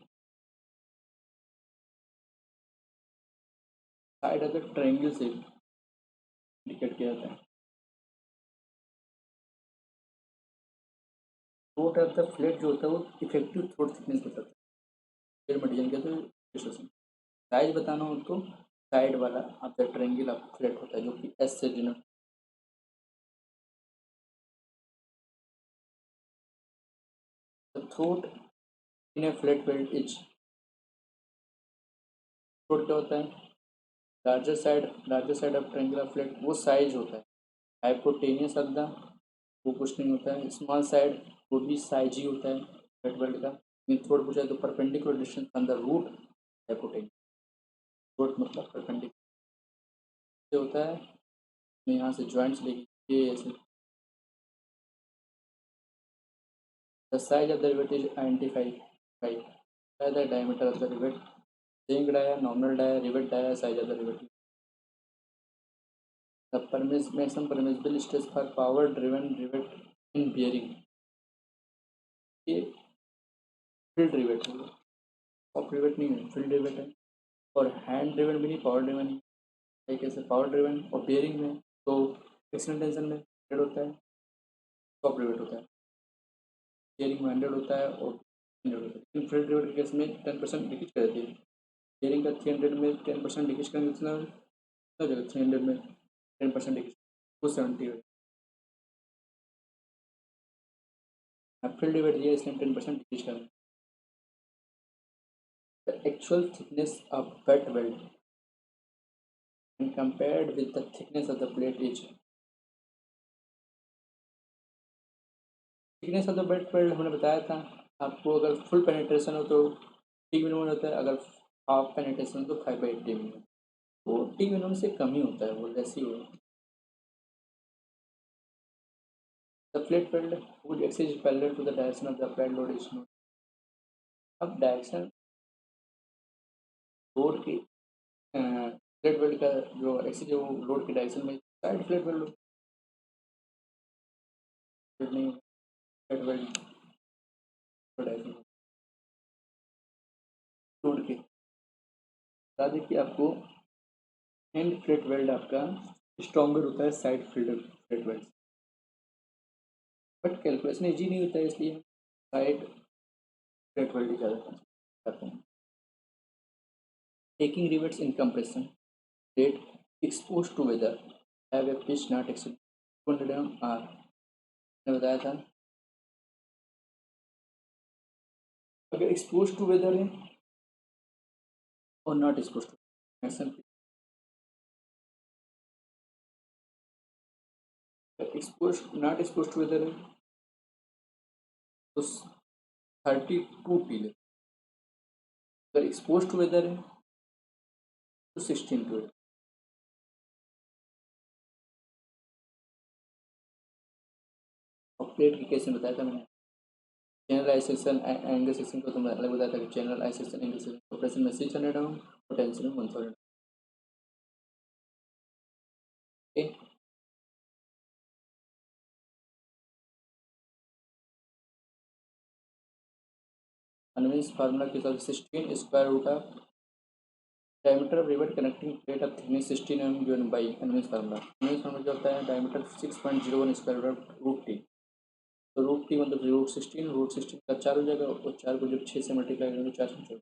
side of the triangle से इंडिकेट किया जाता है। थ्रोट ऑफ द फ्लैट जो होता है वो इफेक्टिव थ्रोट थिकनेस बताता है, फिर मटेरियल कहते हैं। साइज बताना हो तो साइड वाला of the triangle of flat होता है जो कि एस से denote. The throat in A flat weld is, throat क्या होता है, larger side of triangle of flat वो साइज होता है, हाइपोटेनियस ऑफ द वो कुछ नहीं होता है, स्मॉल साइड वो भी साइज ही होता है फ्लैट वेल्ड का। थ्रोट पूछा है तो perpendicular distance from the root hypotenuse, throat मतलब परपेंडिकुलर से होता है, यहाँ से जॉइंट्स लेके ये ऐसे। The size of the rivet is identify by the diameter of the rivet, ring dia, normal dia, rivet dia, size of the rivet. The maximum permissible stress for power driven rivet in bearing, ये फील्ड रिवेट है, सॉफ्ट रिवेट नहीं है, फील्ड रिवेट है। और हैंड ड्रिवन भी नहीं, पावर ड्रिवन है, कैसे पावर ड्रिवन और बेयरिंग में तो एक्सटर्नल टेंशन में 100 होता है, सॉफ्ट रिवेट होता है, बेयरिंग में 100 होता है और 100 होता है, लेकिन फील्ड रिवेट के केस में 10% लीकेज कर देती है। बेयरिंग का 300 में 10% लीकेज करेंगे कितना हो जाएगा, 300 में 10% लीकेज 270 हो फील्ड रिवेट दिया इसलिए हम 10% डिक्रीज कर रहे हैं। The actual thickness of wet weld and compared with the thickness of the plate is, thickness of the wet weld हमने बताया था आपको, अगर फुल पेनिट्रेशन हो तो टी मिनिमम होता है, अगर हाफ पेनिट्रेशन तो 5/8 मिनिमम, वो टी मिनिमम से कम ही होता है, वो जैसे ही हो। The plate weld would exist parallel to the direction of the applied load is known. अब डायरेक्शन लोड की प्लेट वेल्ड का जो एक्सिस जो लोड के डायरेक्शन में साइड प्लेट वेल्ड नहीं, प्लेट वेल्ड डायरेक्शन लोड के बता दें कि आपको एंड प्लेट वेल्ड आपका स्ट्रॉन्गर होता है side field plate weld, but calculation easy नहीं होता है इसलिए साइड प्लेट वेल्ड ही ज़्यादा करते हैं। Taking rivets in compression rate expose to weather have a pitch not exceed 200 or, मैंने बताया था अगर एक्सपोज टू वेदर है और not expose to expose not expose to weather है तो 32 टी ले, अगर एक्सपोज टू वेदर है तो 16 टू। और प्लेट की केस में बताया था मैंने, चैनल आइसेक्शन एंगल सेक्शन को तो मैं अलग बताया था कि चैनल आइसेक्शन एंगल सेक्शन ऑपरेशन में 600 ओम और टेंशन में 1000। ओके, कन्वेंस फार्मूला के हिसाब से 16 square root of diameter of rivet connecting plate of thickness 16 mm given by कन्वेंस फार्मूला। कन्वेंस फार्मूला क्या होता है, diameter 6.01 square root of root T, तो रूट टी मतलब रूट 16 का 4 हो जाएगा और 4 को जब 6 से मल्टीप्लाई करेंगे तो 4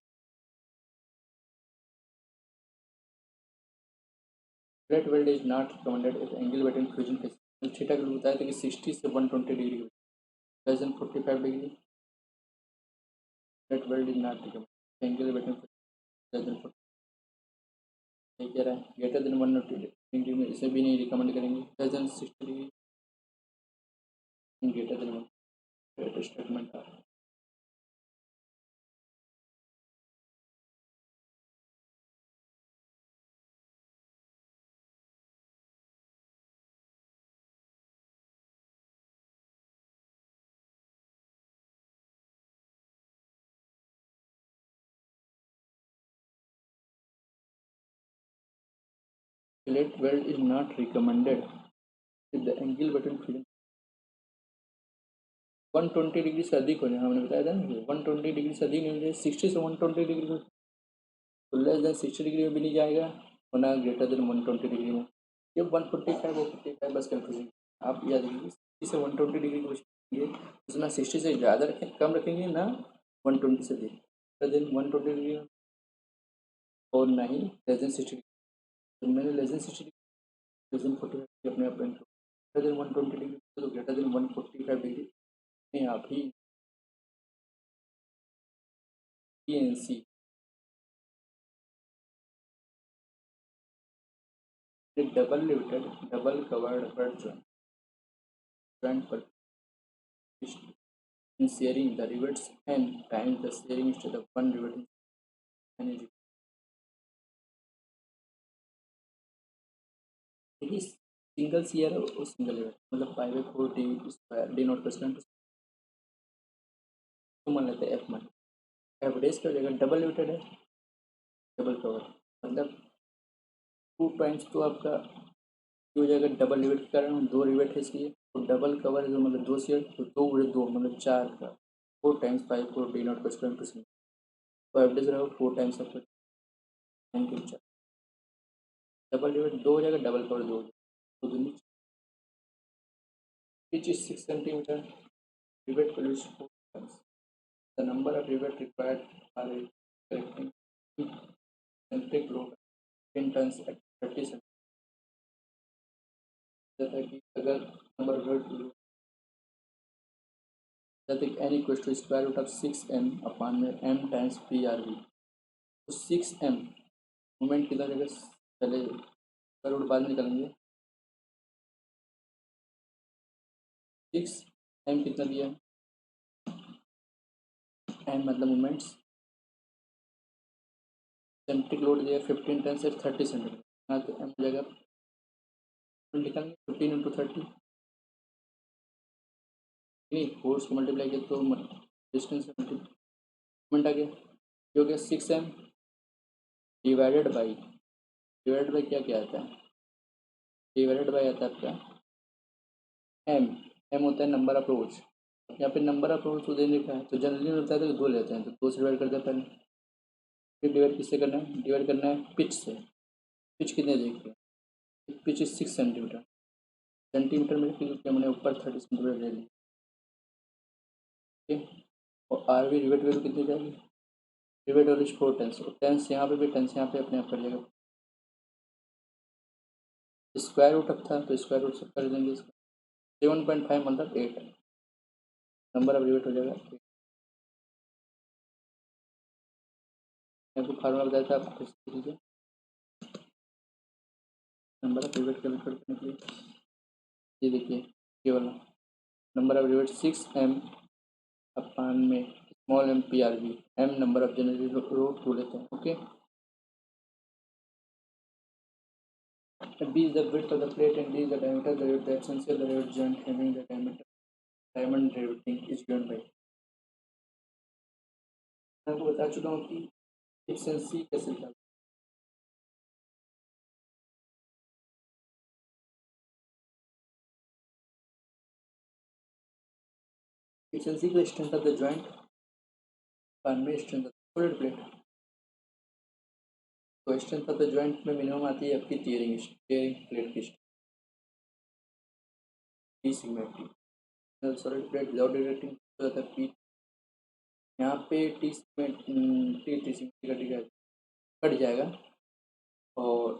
plate weld is not recommended if angle between fusion face theta के लिए बताया था कि 60 से 120 degree less than 45 degree, plate weld is not recommended angle between less than 40, ये कह रहा है ग्रेटर देन 180 डिग्री में इसे भी नहीं रिकमेंड करेंगे, less than 60 degree greater than 1, statement है। Plate weld is not recommended if the angle between fusion 120 degree से अधिक हो जाए, हमने बताया था ना 120 डिग्री से अधिक नहीं हो जाए, 60 से 120 डिग्री में, तो लेस देन 60 डिग्री में भी नहीं जाएगा और ना ग्रेटर देन 120 डिग्री में। ये 145 और 55 बस कंफ्यूजन, आप याद रखिए 60 से 120 डिग्री को रखेंगे, उसमें 60 से ज़्यादा रखें कम रखेंगे ना 120 से अधिक, ग्रेटर देन 120 डिग्री और ना ही लेस देन 60 डिग्री। तो मैंने less than 60 degree less than 45 अपने आप ग्रेटर देन 120 डिग्री तो ग्रेटर देन 145 डिग्री में आप ही PNC double limited double covered bed joint per in sharing the rivets and times the sharing instead of one rivet and देखिए सिंगल शेयर और सिंगल रिवेट मतलब पाई by 4 D square D naught percent तो मान लेते हैं एफ मान, एफ डेज क्या हो जाएगा, डबल लिमिटेड है डबल कवर मतलब 2 टाइम्स तो आपका ये हो जाएगा डबल रिवेट के कारण 2 रिवेट है इसलिए, तो डबल कवर जो मतलब 2 शेयर तो 2 × 2 मतलब 4 का 4 times pi 4 D naught percent to single, तो एफ डेज रहा 4 टाइम्स ऑफ 9 डबल रिवेट 2 हो जाएगा डबल कवर 2 हो जाएगा, तो दोनों each is 6 centimeter. Rivet value is 4 tons. The number of rivet required are correcting centric load 10 tons at 30 centimeter. जैसा कि अगर नंबर जैसे N equal to square root of 6m अपान में m times P R V. तो 6m मोमेंट कितना जगह पहले स्क्वायर रूट बाद में निकालेंगे। 6m कितना दिया है, m मतलब मोमेंट्स, सेंट्रिक लोड दिया 15 10 से 30 सेंटीमीटर। यहाँ तो m जगह निकालेंगे 15 इंटू 30, नहीं फोर्स को मल्टीप्लाई किया तो डिस्टेंस मोमेंट आ गया। ये हो गया 6m डिवाइडेड बाई क्या आता है, डिवाइडेड बाई आता है आपका m होता है नंबर ऑफ रोज। यहाँ पे नंबर ऑफ रोज तो दे लिखा है, तो जनरली होता है तो 2 लेते हैं, तो 2 से डिवाइड करते हैं पहले। फिर डिवाइड किससे करना है, डिवाइड करना है पिच से। पिच कितने देखिए, पिच इज 6 सेंटीमीटर, सेंटीमीटर में क्योंकि हमने ऊपर 30 सेंटीमीटर ले लिया। ठीक है, और आर वी रिवेट वैल्यू कितनी जाएगी, रिवेट वैल्यू 4 टेंस, और टेंस यहाँ पे भी टेंस यहाँ पे अपने आप कर जाएगा। स्क्वायर रूट अब था तो स्क्वायर रूट से कर देंगे इसका, 7.5 मतलब 8 नंबर ऑफ रिवेट हो जाएगा 8। आपको फार्मूला बताया था, आपको देख लीजिए नंबर ऑफ रिवेट कैलकुलेट करने के लिए। ये देखिए केवल नंबर ऑफ रिवेट 6m अपान में small m P R V, m number of generally row 2 लेते हैं। Okay, b is the width of the plate and d is the diameter. The essential rivet joint having the diameter diamond riveting is given by। मैं आपको बता चुका हूँ कि एफिशिएंसी कैसे निकालते हैं। एफिशिएंसी का स्ट्रेंथ ऑफ द जॉइंट अपान में strength of the solid plate. तो स्ट्रेंथ ऑफ द जॉइंट में मिनिमम आती है आपकी टीयरिंग प्लेट की T sigma T, solid plate without directing हो जाता है पी। यहाँ पे टी सिग्मा टी कट जाएगा और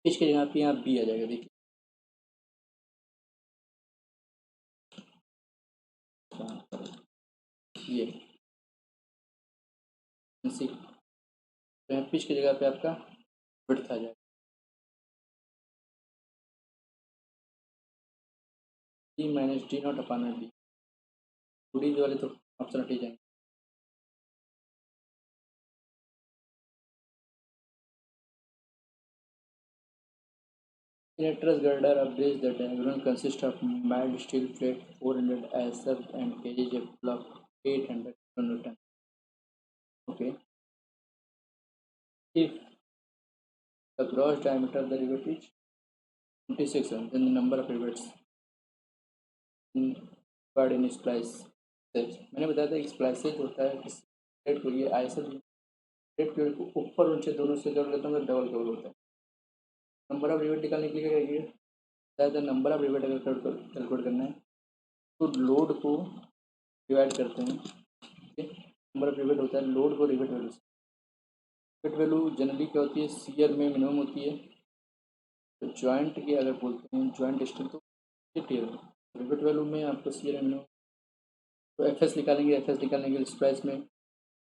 पिच की जगह पे यहाँ बी आ जाएगा। देखिए ये सी, तो यहाँ पिच की जगह पे आपका विड्थ आ जाएगा, डी माइनस डी नॉट अपान में बी। डी वाले तो ऑप्शन हट ही जाएंगे। In a truss girder, a bridge the diagonal consists of mild steel plate 400 ISF and carries a block 800 Newton. Okay. If the gross diameter of the rivet is 26, then the number of rivets required in splice steps। मैंने बताया था स्प्लाइसेज होता है किस प्लेट को, ये आईएसएफ प्लेट को ऊपर नीचे दोनों से जोड़ लेता हूँ तो डबल कवर होता है। नंबर ऑफ रिवेट निकालने के लिए क्या करेंगे, ज़्यादा नंबर ऑफ रिवेट अगर कैलकुलेट करना है तो लोड को डिवाइड करते हैं। ठीक है, नंबर ऑफ रिवेट होता है लोड को रिवेट वैल्यू से। रिवेट वैल्यू जनरली क्या होती है, सीयर में मिनिमम होती है। तो जॉइंट की अगर बोलते हैं जॉइंट स्ट्रेंथ तो टीयर में, रिवेट वैल्यू में आपको सीयर में मिनिमम। तो एफ एस निकालेंगे, एफ एस निकालने के लिए स्प्लाइस में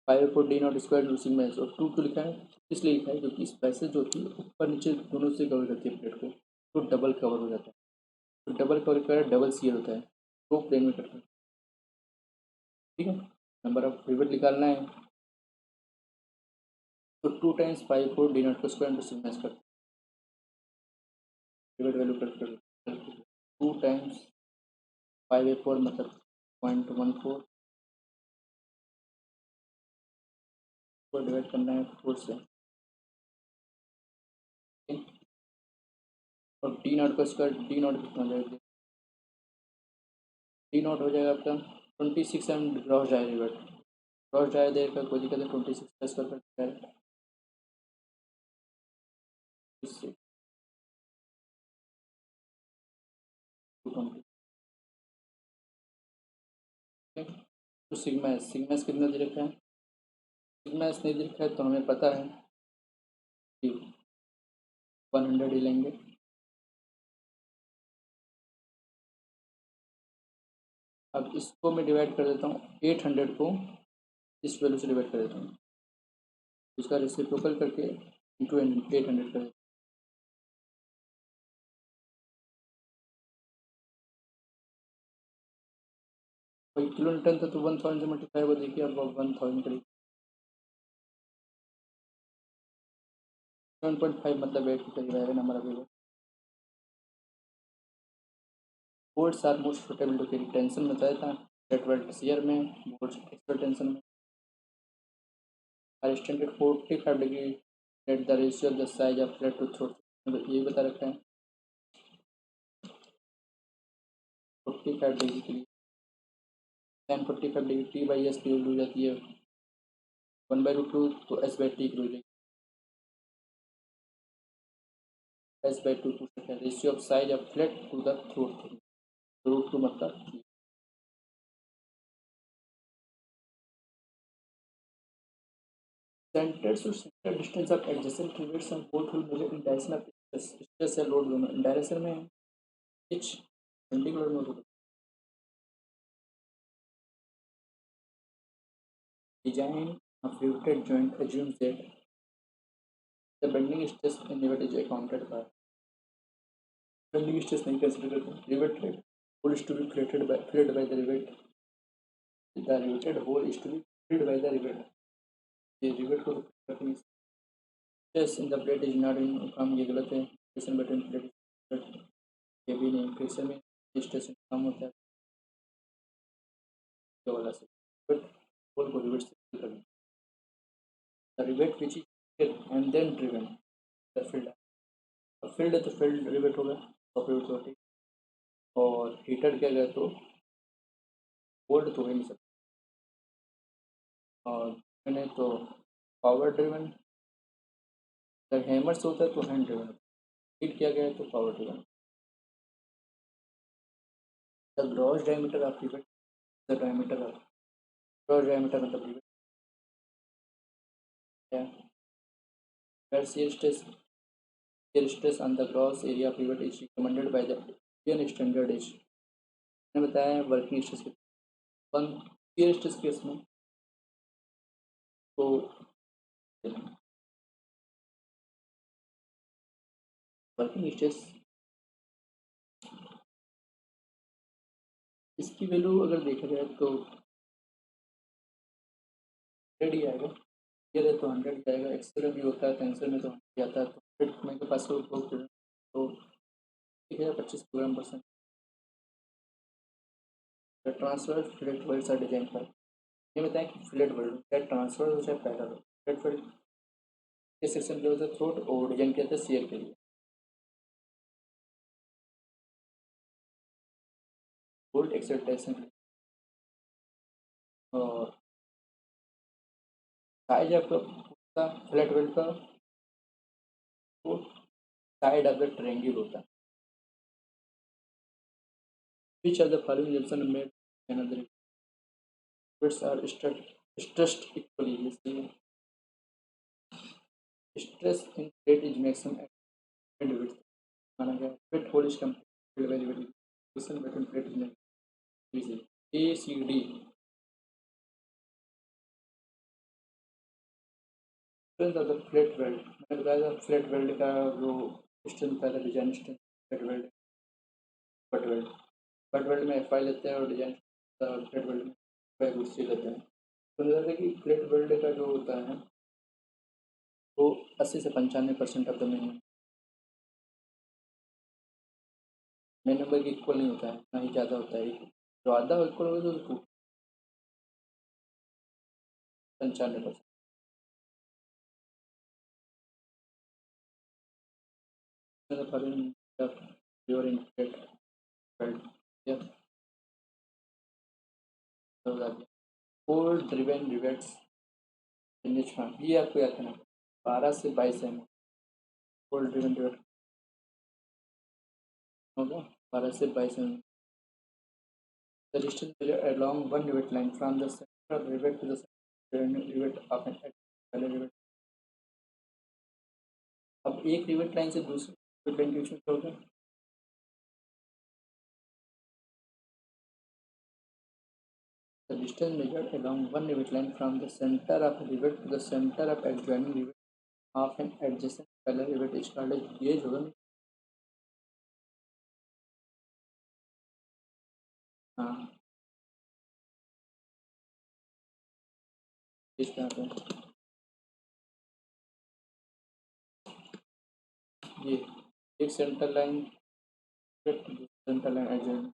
5 D not square losing match और 2 क्यों लिखा है, इसलिए लिखा है क्योंकि स्प्लाइसेज जो होती है ऊपर नीचे दोनों से कवर करती है प्लेट को, तो डबल कवर हो जाता है। तो डबल कवर का डबल सीयर होता है, दो प्लेन में करते हैं। ठीक है, नंबर ऑफ रिवेट निकालना है तो 2 टाइम्स 5 डी नॉट को स्क्वायर इंटू सिग्मा करते हैं। रिवेट वैल्यू कर 2 टाइम्स 5 मतलब 0.14 को डिवाइड करना है 4 से। और डी नॉट का स्क्वायर, डी नॉट कितना हो जाएगा, डी नॉट हो जाएगा आपका 26 M gross dia rivet. Gross dia देर का कोई दिक्कत है, 26 का स्क्वायर करते हैं इससे 220। तो सिग्मा एस कितना दे रखा है, सिग्मा एस नहीं दे रखा है तो हमें पता है कि 100 ही लेंगे। अब इसको मैं डिवाइड कर देता हूँ, 800 को इस वैल्यू से डिवाइड कर देता हूँ, इसका रेसिप्रोकल करके इंटू 800 कर देता हूँ। वही किलो न्यूटन था तो 1000 से मल्टीप्लाई हुआ, देखिए अब 1000 करीब 7.5 मतलब 8 के करीब आएगा number available. Boards are most suitable to carry tension में बताया था, फ्लैट वेल्ड शेयर में, बोर्ड्स एक्स्ट्रा टेंशन में are standard 45 degree at the ratio of the size of flat to throat, ये बता रखा है 45 डिग्री के लिए 10 45 डिग्री टी बाई एस की वैल्यू हो जाती है 1/√2, तो एस बाई टी की वैल्यू S/2 पूछ सकते हैं, ratio of size of flat to the throat through, √2 मतलब centre to centre distance of adjacent rivets on both will measure in direction of stress या लोड दोनों इन डायरेक्शन में एच सेंटीग्रेड में होता है। Design of riveted joint assumes that the bending stress in rivet is accounted for, bending stress नहीं कंसीडर करते, rivet hole is to be filled by the rivet, the riveted hole is to be filled by the rivet, ये rivet को करते हैं। Stress in the plate is not in काम, ये गलत है, फ्रिक्शन बिटवीन प्लेट ये भी नहीं, फ्रिक्शन में स्ट्रेस कम होता है, ये वाला से बट होल को रिवेट से fill करना, the rivet which is and then driven the field, अब फील्ड है तो फील्ड रिवेट होगा टॉप रिवेट होती, और हीटर किया गया तो कोल्ड तो हो ही नहीं सकता, और मैंने तो पावर ड्रिवन, अगर हैमर से होता है तो हैंड ड्रिवन, हीट किया गया है तो power driven. The gross diameter of rivet, the diameter of gross diameter मतलब रिवेट है, where shear stress on the gross area of rivet is recommended by the Indian standard is, मैंने बताया है वर्किंग स्ट्रेस के वन shear stress केस में तो वर्किंग स्ट्रेस इसकी वैल्यू अगर देखा जाए तो 100 ही आएगा, ये है तो 100 जाएगा, एक्सेल भी होता है, टेंसर में तो 100 आता है, तो 100 मेरे पास तो 1025 ट्रांसफर फ्लैट वर्ल्ड सा डिजाइन पर, ये बताएं कि फ्लैट वर्ल्ड क्या ट्रांसफर हो चाहे पैरल हो, फ्लैट वर्ल्ड के सेक्शन के होता है थ्रोट और डिजाइन किया था शेयर के लिए, बोल्ट एक्सेल्टेशन और साइज आपका फ्लैट वेल्ड का तो साइड ऑफ द ट्रायंगल होता है, which are the following junction made another rivets are stressed equally, जैसे stress in plate is maximum at width माना गया, fit hole is complete by rivet between plate is A C D, strength of the flat weld, मैंने बताया था फ्लैट वेल्ड का जो स्ट्रेंथ था design strength flat weld butt weld, butt weld में एफ आई लेते हैं और डिजाइन फ्लैट वेल्ड में एफ आई लेते हैं, तो मुझे लगता है कि फ्लैट वेल्ड का जो होता है वो 80 से 95% ऑफ द मेन नंबर के इक्वल नहीं होता है, ना ही ज़्यादा होता है, जो आधा इक्वल होगा तो 95%, प्योर इन फ्लैट वेल्ड या फोर ड्रिवेन रिवेट्स ये आपको याद करना, 12 से 22 फोर ड्रिवेन रिवेट होगा, 12 से 22 the distance along one rivet line from the center of the rivet to the rivet of an parallel rivet, अब एक रिवेट लाइन से दूसरी रिवेट लाइन के बीच में क्या होगा, The distance measured along one rivet line from the center of a rivet to the center of adjoining rivet of an adjacent parallel rivet is called a gauge होगा। हाँ, इस पे आते हैं। ये एक centre line centre line adjoining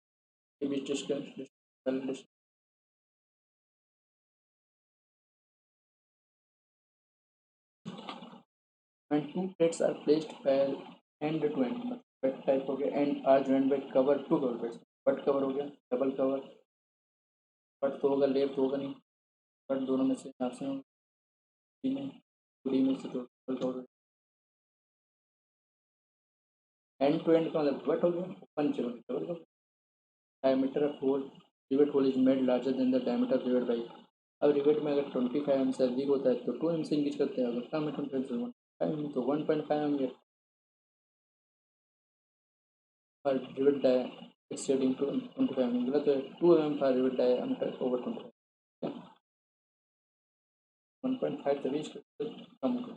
के बीच distance parallel distance when two plates are placed end to end butt type हो गया and are joined by cover two cover plates butt cover हो गया डबल कवर बट तो होगा लेफ्ट होगा नहीं बट दोनों में से ऑप्शन डी में से तो double cover end to end का मतलब बट हो गया ओपन चलो double cover diameter of hole rivet hole is made larger than the diameter of rivet by अब रिवेट में अगर 25 एम से अधिक होता है तो 2 एम से इंक्रीज करते हैं अगर कम है 25 तो 1.5 एम पर rivet die exceeding to 25 mm गलत है 2 mm पर rivet diameter over 25 1.5 तभी इसका कम होगा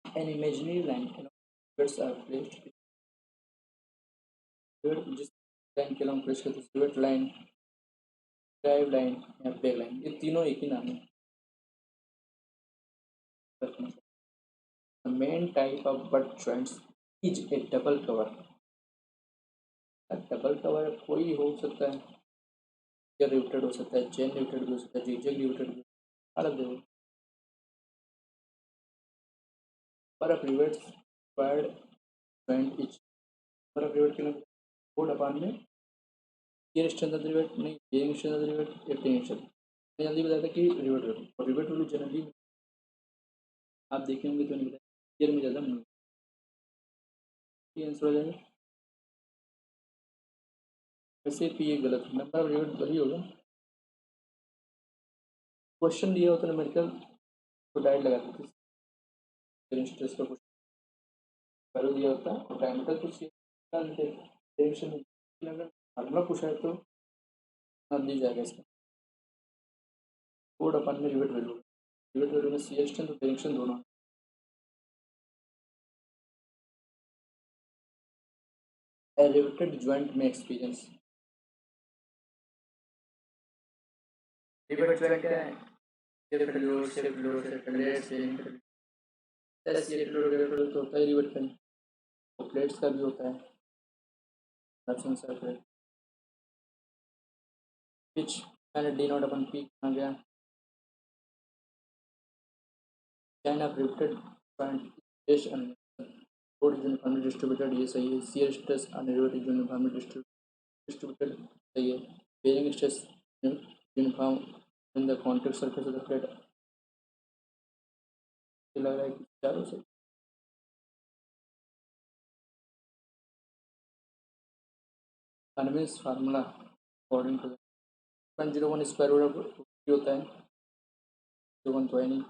an imaginary line rivets are placed rivet जिस लाइन के along प्लेस करते हैं rivet line ड्राइव लाइन या प्ले लाइन ये तीनों एक ही नाम है the main type of butt joints is a double cover double cover कोई हो सकता है या रिवेटेड हो सकता है चेन रिवेटेड भी हो सकता है जिगजैग रिवेटेड भी अलग देखो पर of rivets required joint each पर ऑफ रिवेट के लिए कोड अपान में ये स्ट्रेंथ रिवेट नहीं बेरिंग स्ट्रेंथ रिवेट या टेंग स्ट्रेंथ मैं जल्दी बताया था कि रिवेट वैल्यू और रिवेट वैल्यू जनरली आप देखे होंगे तो नहीं बताया ईयर में ज़्यादा नहीं ये आंसर हो जाएगा वैसे पी ये गलत है नंबर ऑफ रिवेट वही होगा क्वेश्चन दिया होता न्यूमेरिकल तो डायरेक्ट लगा देते बेरिंग स्ट्रेस का क्वेश्चन वैल्यू दिया होता है और डायमीटर कुछ डायरेक्शन अगर फार्मूला पूछा है तो नाम दी जाएगा इसका कोड अपन में रिवेट वैल्यू में सी स्ट्रेंथ और डायरेक्शन दोनों A riveted joint may experience rivet joint क्या है shift load shift let selling shift load तो होता है रिवेट का तो प्लेट्स का भी होता है ऑप्शन सर्कुलर पिच मैंने डी नॉट अपन पी आ गया chain of riveted joint stress load is uniformly distributed ये सही है shear stress unriveted is uniformly distributed सही है bearing stress uniform in the contact surface of the plate लग रहा है कि चारों से कन्वेंस formula according to 101 square root होता है 1 तो है नहीं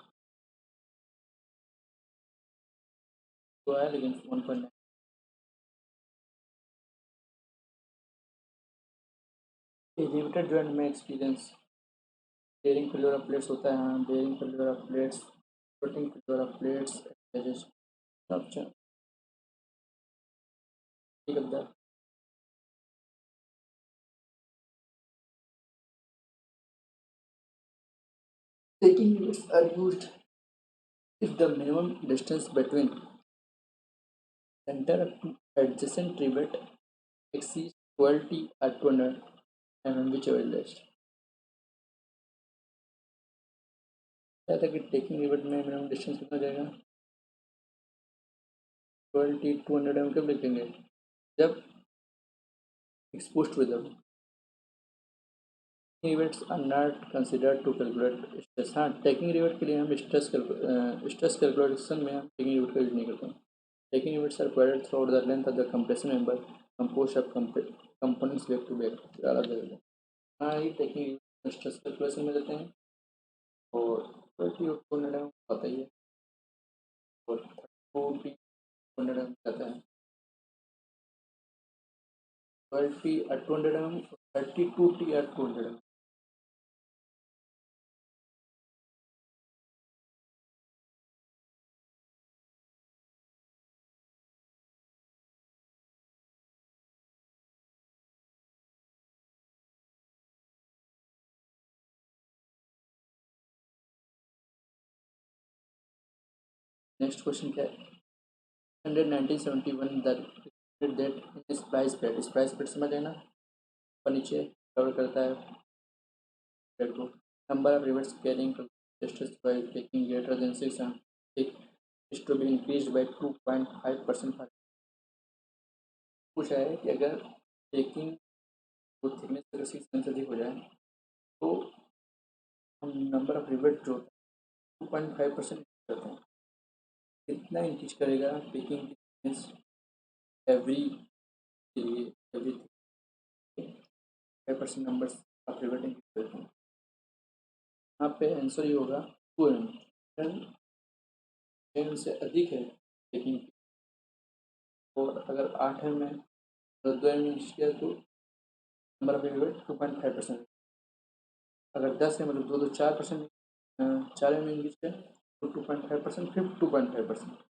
तो है लेकिन 1.9 रिवेटेड जॉइंट में experience bearing failure of plates होता है हाँ bearing failure of plates floating failure of plates option ठीक है taking units are used if the minimum distance between center of adjacent rivet exceeds 12 t or 200 mm whichever is less क्या था कि टेकिंग रिवेट में मिनिमम डिस्टेंस कितना जाएगा 12 t 200 mm कब लिखेंगे जब exposed with them rivets are not considered to calculate stress हाँ टेकिंग रिवेट के लिए हम स्ट्रेस कैलकुलेशन में हम टेकिंग रिवेट का यूज नहीं करते हैं taking rivets are provided through the length of the compression member composed of components back to back अलग अलग हाँ ये टेकिंग स्ट्रेस कैलकुलेशन में देते हैं और 20 और 200 mm पता ही है और 30 200 mm जाता है 12T at 200 mm, 32T at 200 mm. Next question क्या है? 1971 दैट स्प्लाइस प्लेट समझ लेना, और नीचे कवर करता है प्लेट को। Number of reverse carrying tested by taking greater than 6 is to be increased by 2.5%। पूछा है कि अगर टेकिंग वो थिकनेस अगर 6 से अधिक हो जाए तो हम नंबर ऑफ रिवर्स जो 2.5% करते हैं, कितना इंक्रीज करेगा टेकिंग की थिकनेस एवरी के लिए, every 5% number of reverse increase करते हैं। यहाँ पे आंसर ये होगा 2 mm। 10 से अधिक है टेकिंग, और अगर 8 mm है तो 2 mm इंक्रीज किया तो नंबर ऑफ रिवर्स 2.5%। अगर 10 है मतलब 4%, 4 mm इंक्रीज किया तो 2.5%, फिर 2.5%।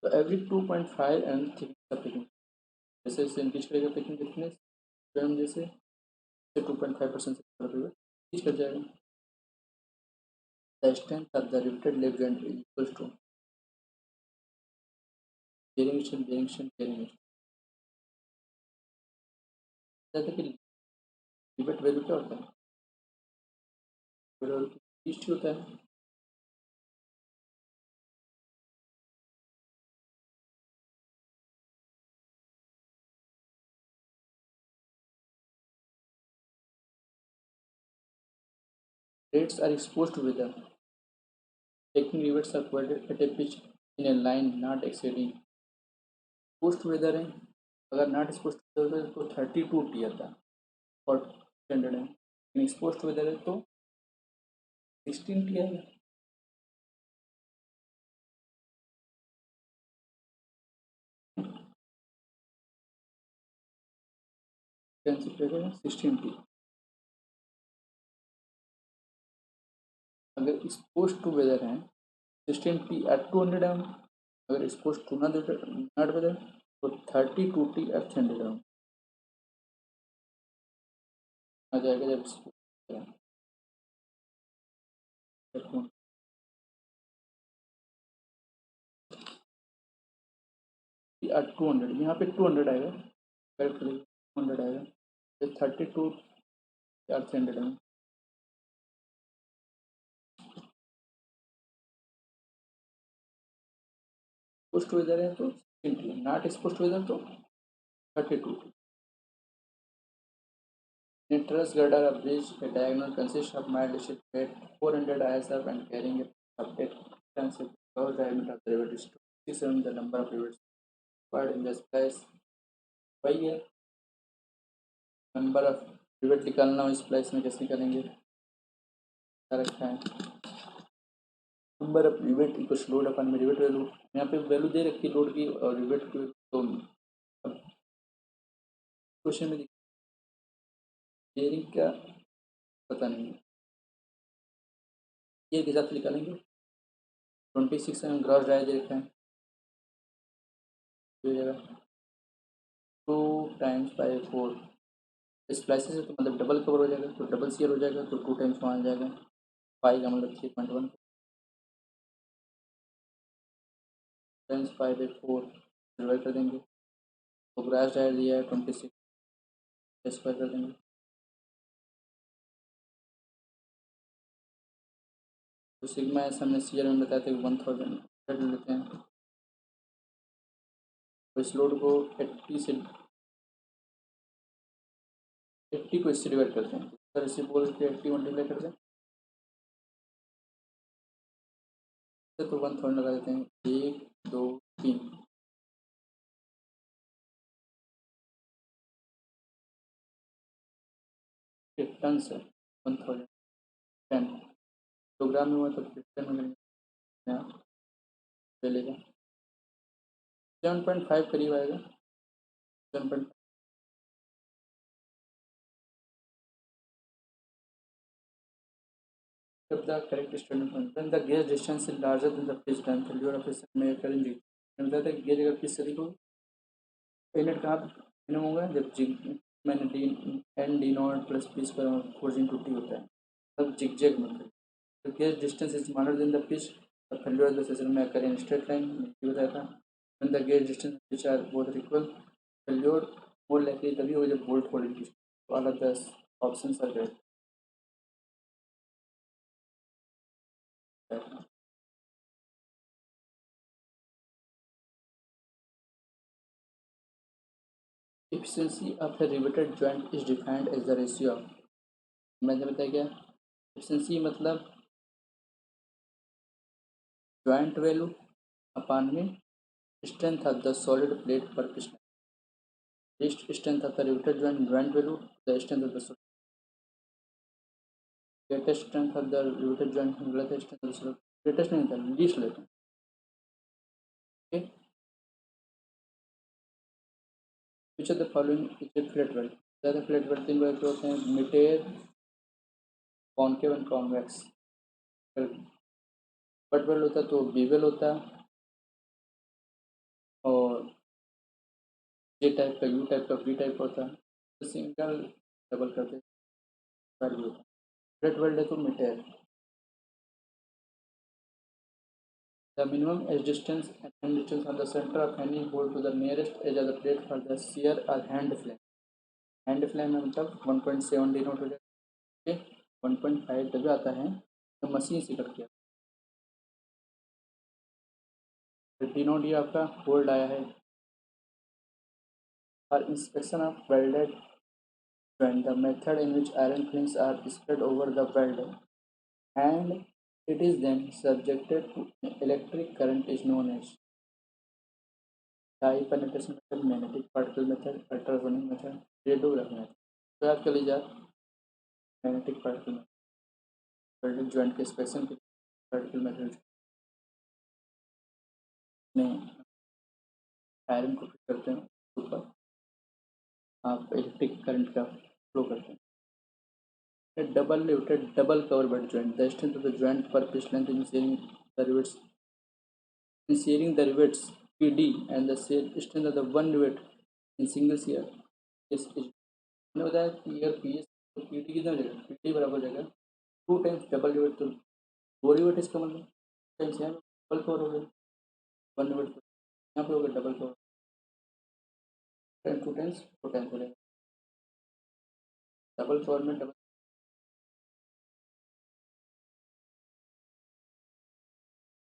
तो every 2.5 mm thickness of taking, जैसे जैसे इंक्रीज करेगा टेकिंग थिकनेस 2 mm जैसे 2.5% से इंक्रीज कर जाएगा। The strength of the riveted left joint is equal to bearing strength, जैसे कि रिवेट वैल्यू क्या होता है? ईस्ट होता है। Plates are exposed to weather. Taking rivets are quoted at a pitch in a line not exceeding exposed weather है। अगर नॉट एक्सपोज वेदर है तो 32T आता है और स्टैंडर्ड है, लेकिन एक्सपोज वेदर है तो 16T आएगा। Cancel 16T। अगर एक्सपोज टू वेदर है 16T एट 200 mm, अगर एक्सपोज टू नॉट वेदर तो 32T एट 300 mm आ जाएगा जब एट 200, यहाँ पे 200 आएगा, करेक्ट 200 आएगा, तो 32 एट 300 mm। एक्सपोज वेदर है तो 16T, नॉट एक्सपोज वेदर तो 32। In a truss girder, a bridge, a diagonal consists of mildly shaped plate 400 ISF and carrying a subject extensive cross diameter of the rivet is 67 the number of rivets required in this place। वही है, नंबर ऑफ रिवेट निकालना हो इस प्लेस में कैसे निकालेंगे? क्या रखा है? Number of rivet equals load upon में रिवेट वैल्यू, यहाँ पे वैल्यू दे रखी है लोड की और रिवेट की, तो क्वेश्चन में बेयरिंग का पता नहीं है, ये के साथ निकालेंगे। 26 mm ग्रॉस डाई दे रखा है, हो जाएगा 2 टाइम्स बाई 4। स्प्लाइसेस है तो मतलब डबल कवर हो जाएगा, तो डबल सीयर हो जाएगा तो 2 टाइम्स वहाँ आ जाएगा, पाई का मतलब 3.1 टाइम्स पाई बाई 4 डिवाइड कर देंगे। तो ग्रास डायर दिया है 26, स्क्वायर कर देंगे। तो सिग्मा एस हमने सीयर में बताया था कि 1000 कर लेते हैं। तो इस लोड को 80 को इससे डिवाइड करते हैं, सर इसे बोल के 80 मल्टीप्लाई कर दें तो 1000 लगा देते हैं, 1 2 3 टन से 1000 10 किलोग्राम में हुआ तो 10 में ले लेगा। 7.5 करीब आएगा, 7. If the correct standard when the gauge distance is larger than the pitch length, failure of a set may occur in jig. मतलब था गेज अगर किस तरीके को पेनेट कहाँ मिनिमम होगा जब जिग मैंने D N D naught plus P square forging to T होता है तब जिग जैग मतलब तो gauge distance is smaller than the pitch the failure of the section में अकर इन स्ट्रेट लाइन ये बताया था when the gauge distance which are both equal failure more likely तभी होगा जब bolt holding distance all of the options are great. Efficiency of a riveted joint is defined as the ratio of मैंने बताया क्या एफिशिएंसी मतलब joint value upon में strength of the solid plate per piston. Least strength of the riveted joint value the strength of the solid. Greatest strength of the riveted joint गलत strength of the solid. Greatest नहीं था least लेते हैं. Okay. Which of the following is a flat weld? ज़्यादा flat weld तीन प्रकार के होते हैं mitre concave and convex. Butt weld होता तो बीवेल होता और जे टाइप का यू टाइप का वी टाइप होता तो सिंगल डबल करते भी होता. फ्लैट वेल्ड है तो mitre. The minimum edge distance and hand distance on the centre of any hole to the nearest edge of the plate for the shear और हैंड फ्लेम. हैंड फ्लेम में मतलब 1.7 डी नोट हो जाए 1.5 जब आता है तो मशीन से कट किया. डी नोट ये आपका होल्ड आया है for inspection of welded joint, the method in which iron flings are spread over the weld and it is then subjected to electric current is known as dye penetration method, magnetic particle method, ultrasonic method, radiography method. तो याद कर लीजिए मैग्नेटिक पार्टिकल वेल्डेड जॉइंट के इंस्पेक्शन के पार्टिकल मेथड में आयरन को फिट करते हैं ऊपर आप इलेक्ट्रिक करंट का फ्लो करते हैं. A double lifted double cover bed joint. The strength of the joint per pitch length in shearing the rivets PD and the strength of the one rivet in single shear is मैंने बताया कि अगर पी एस पी टी कितना हो जाएगा पी टी बराबर हो जाएगा 2 टाइम्स डबल रिवेट तो 2 रिवेट इसका मतलब टाइम्स यहाँ डबल कवर हो गया 1 रिवेट यहाँ पे होगा डबल कवर 2 टाइम्स 4 टाइम्स हो जाएगा डबल कवर में डबल.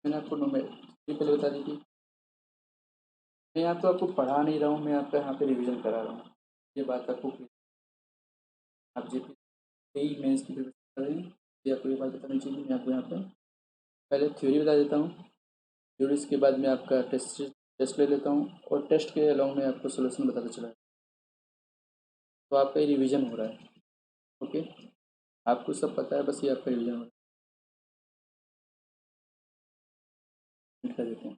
मैंने आपको नंबर पहले बता दी थी. मैं यहाँ तो आपको पढ़ा नहीं रहा हूँ मैं आपका यहाँ पे रिवीजन करा रहा हूँ ये बात आपको आप जी पी मेंस की प्रिपरेशन कर रहे हैं ये आपको ये बात बतानी चाहिए. मैं आपको यहाँ पे पहले थ्योरी बता देता हूँ थ्योरी के बाद में आपका टेस्ट ले लेता हूँ और टेस्ट के अलॉन्ग में आपको सोल्यूशन बताता चला तो आपका ये रिवीजन हो रहा है. ओके आपको सब पता है बस ये आपका रिवीजन हो रहा है. कर देते हैं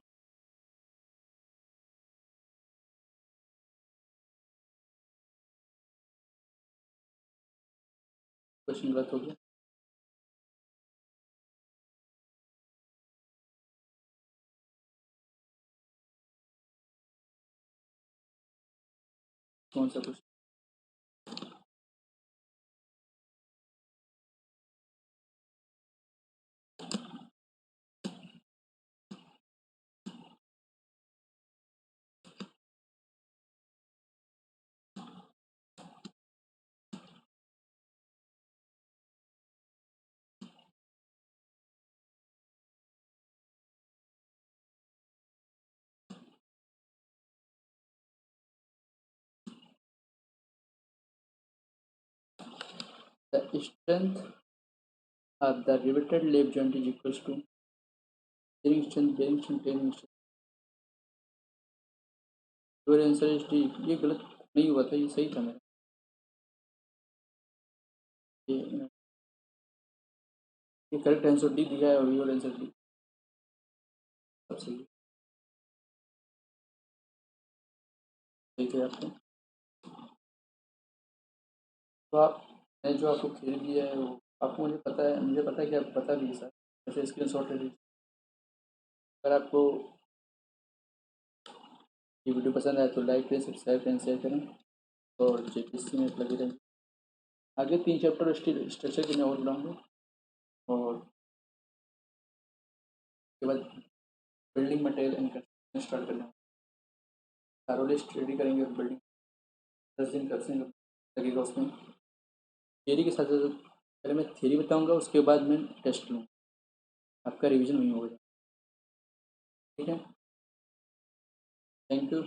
क्वेश्चन गलत हो गया कौन सा question the strength of the riveted lap joint is equals to bearing strength bearing strength. Your answer is D. ये गलत नहीं हुआ था ये सही था मेरा ये करेक्ट आंसर डी दिया है और योर आंसर डी सब सही है. ठीक है आपको। तो आप मैंने जो आपको खेल दिया है वो आपको मुझे पता है कि आपको पता भी है सर, ऐसे स्क्रीन शॉट ले लीजिए। अगर आपको ये वीडियो पसंद आए तो लाइक करें, सब्सक्राइब करें, शेयर करें और JPSC में लगे रहें। आगे 3 चैप्टर स्ट्रक्चर के मैं और बनाऊँगा और उसके बाद building material and construction start कर देंगे। थारोली स्टडी करेंगे और बिल्डिंग 10 दिन लगेगा उसमें। थियरी के साथ साथ पहले मैं थियरी बताऊँगा, उसके बाद मैं टेस्ट लूँगा, आपका रिवीजन वहीं होगा। ठीक है, थैंक यू।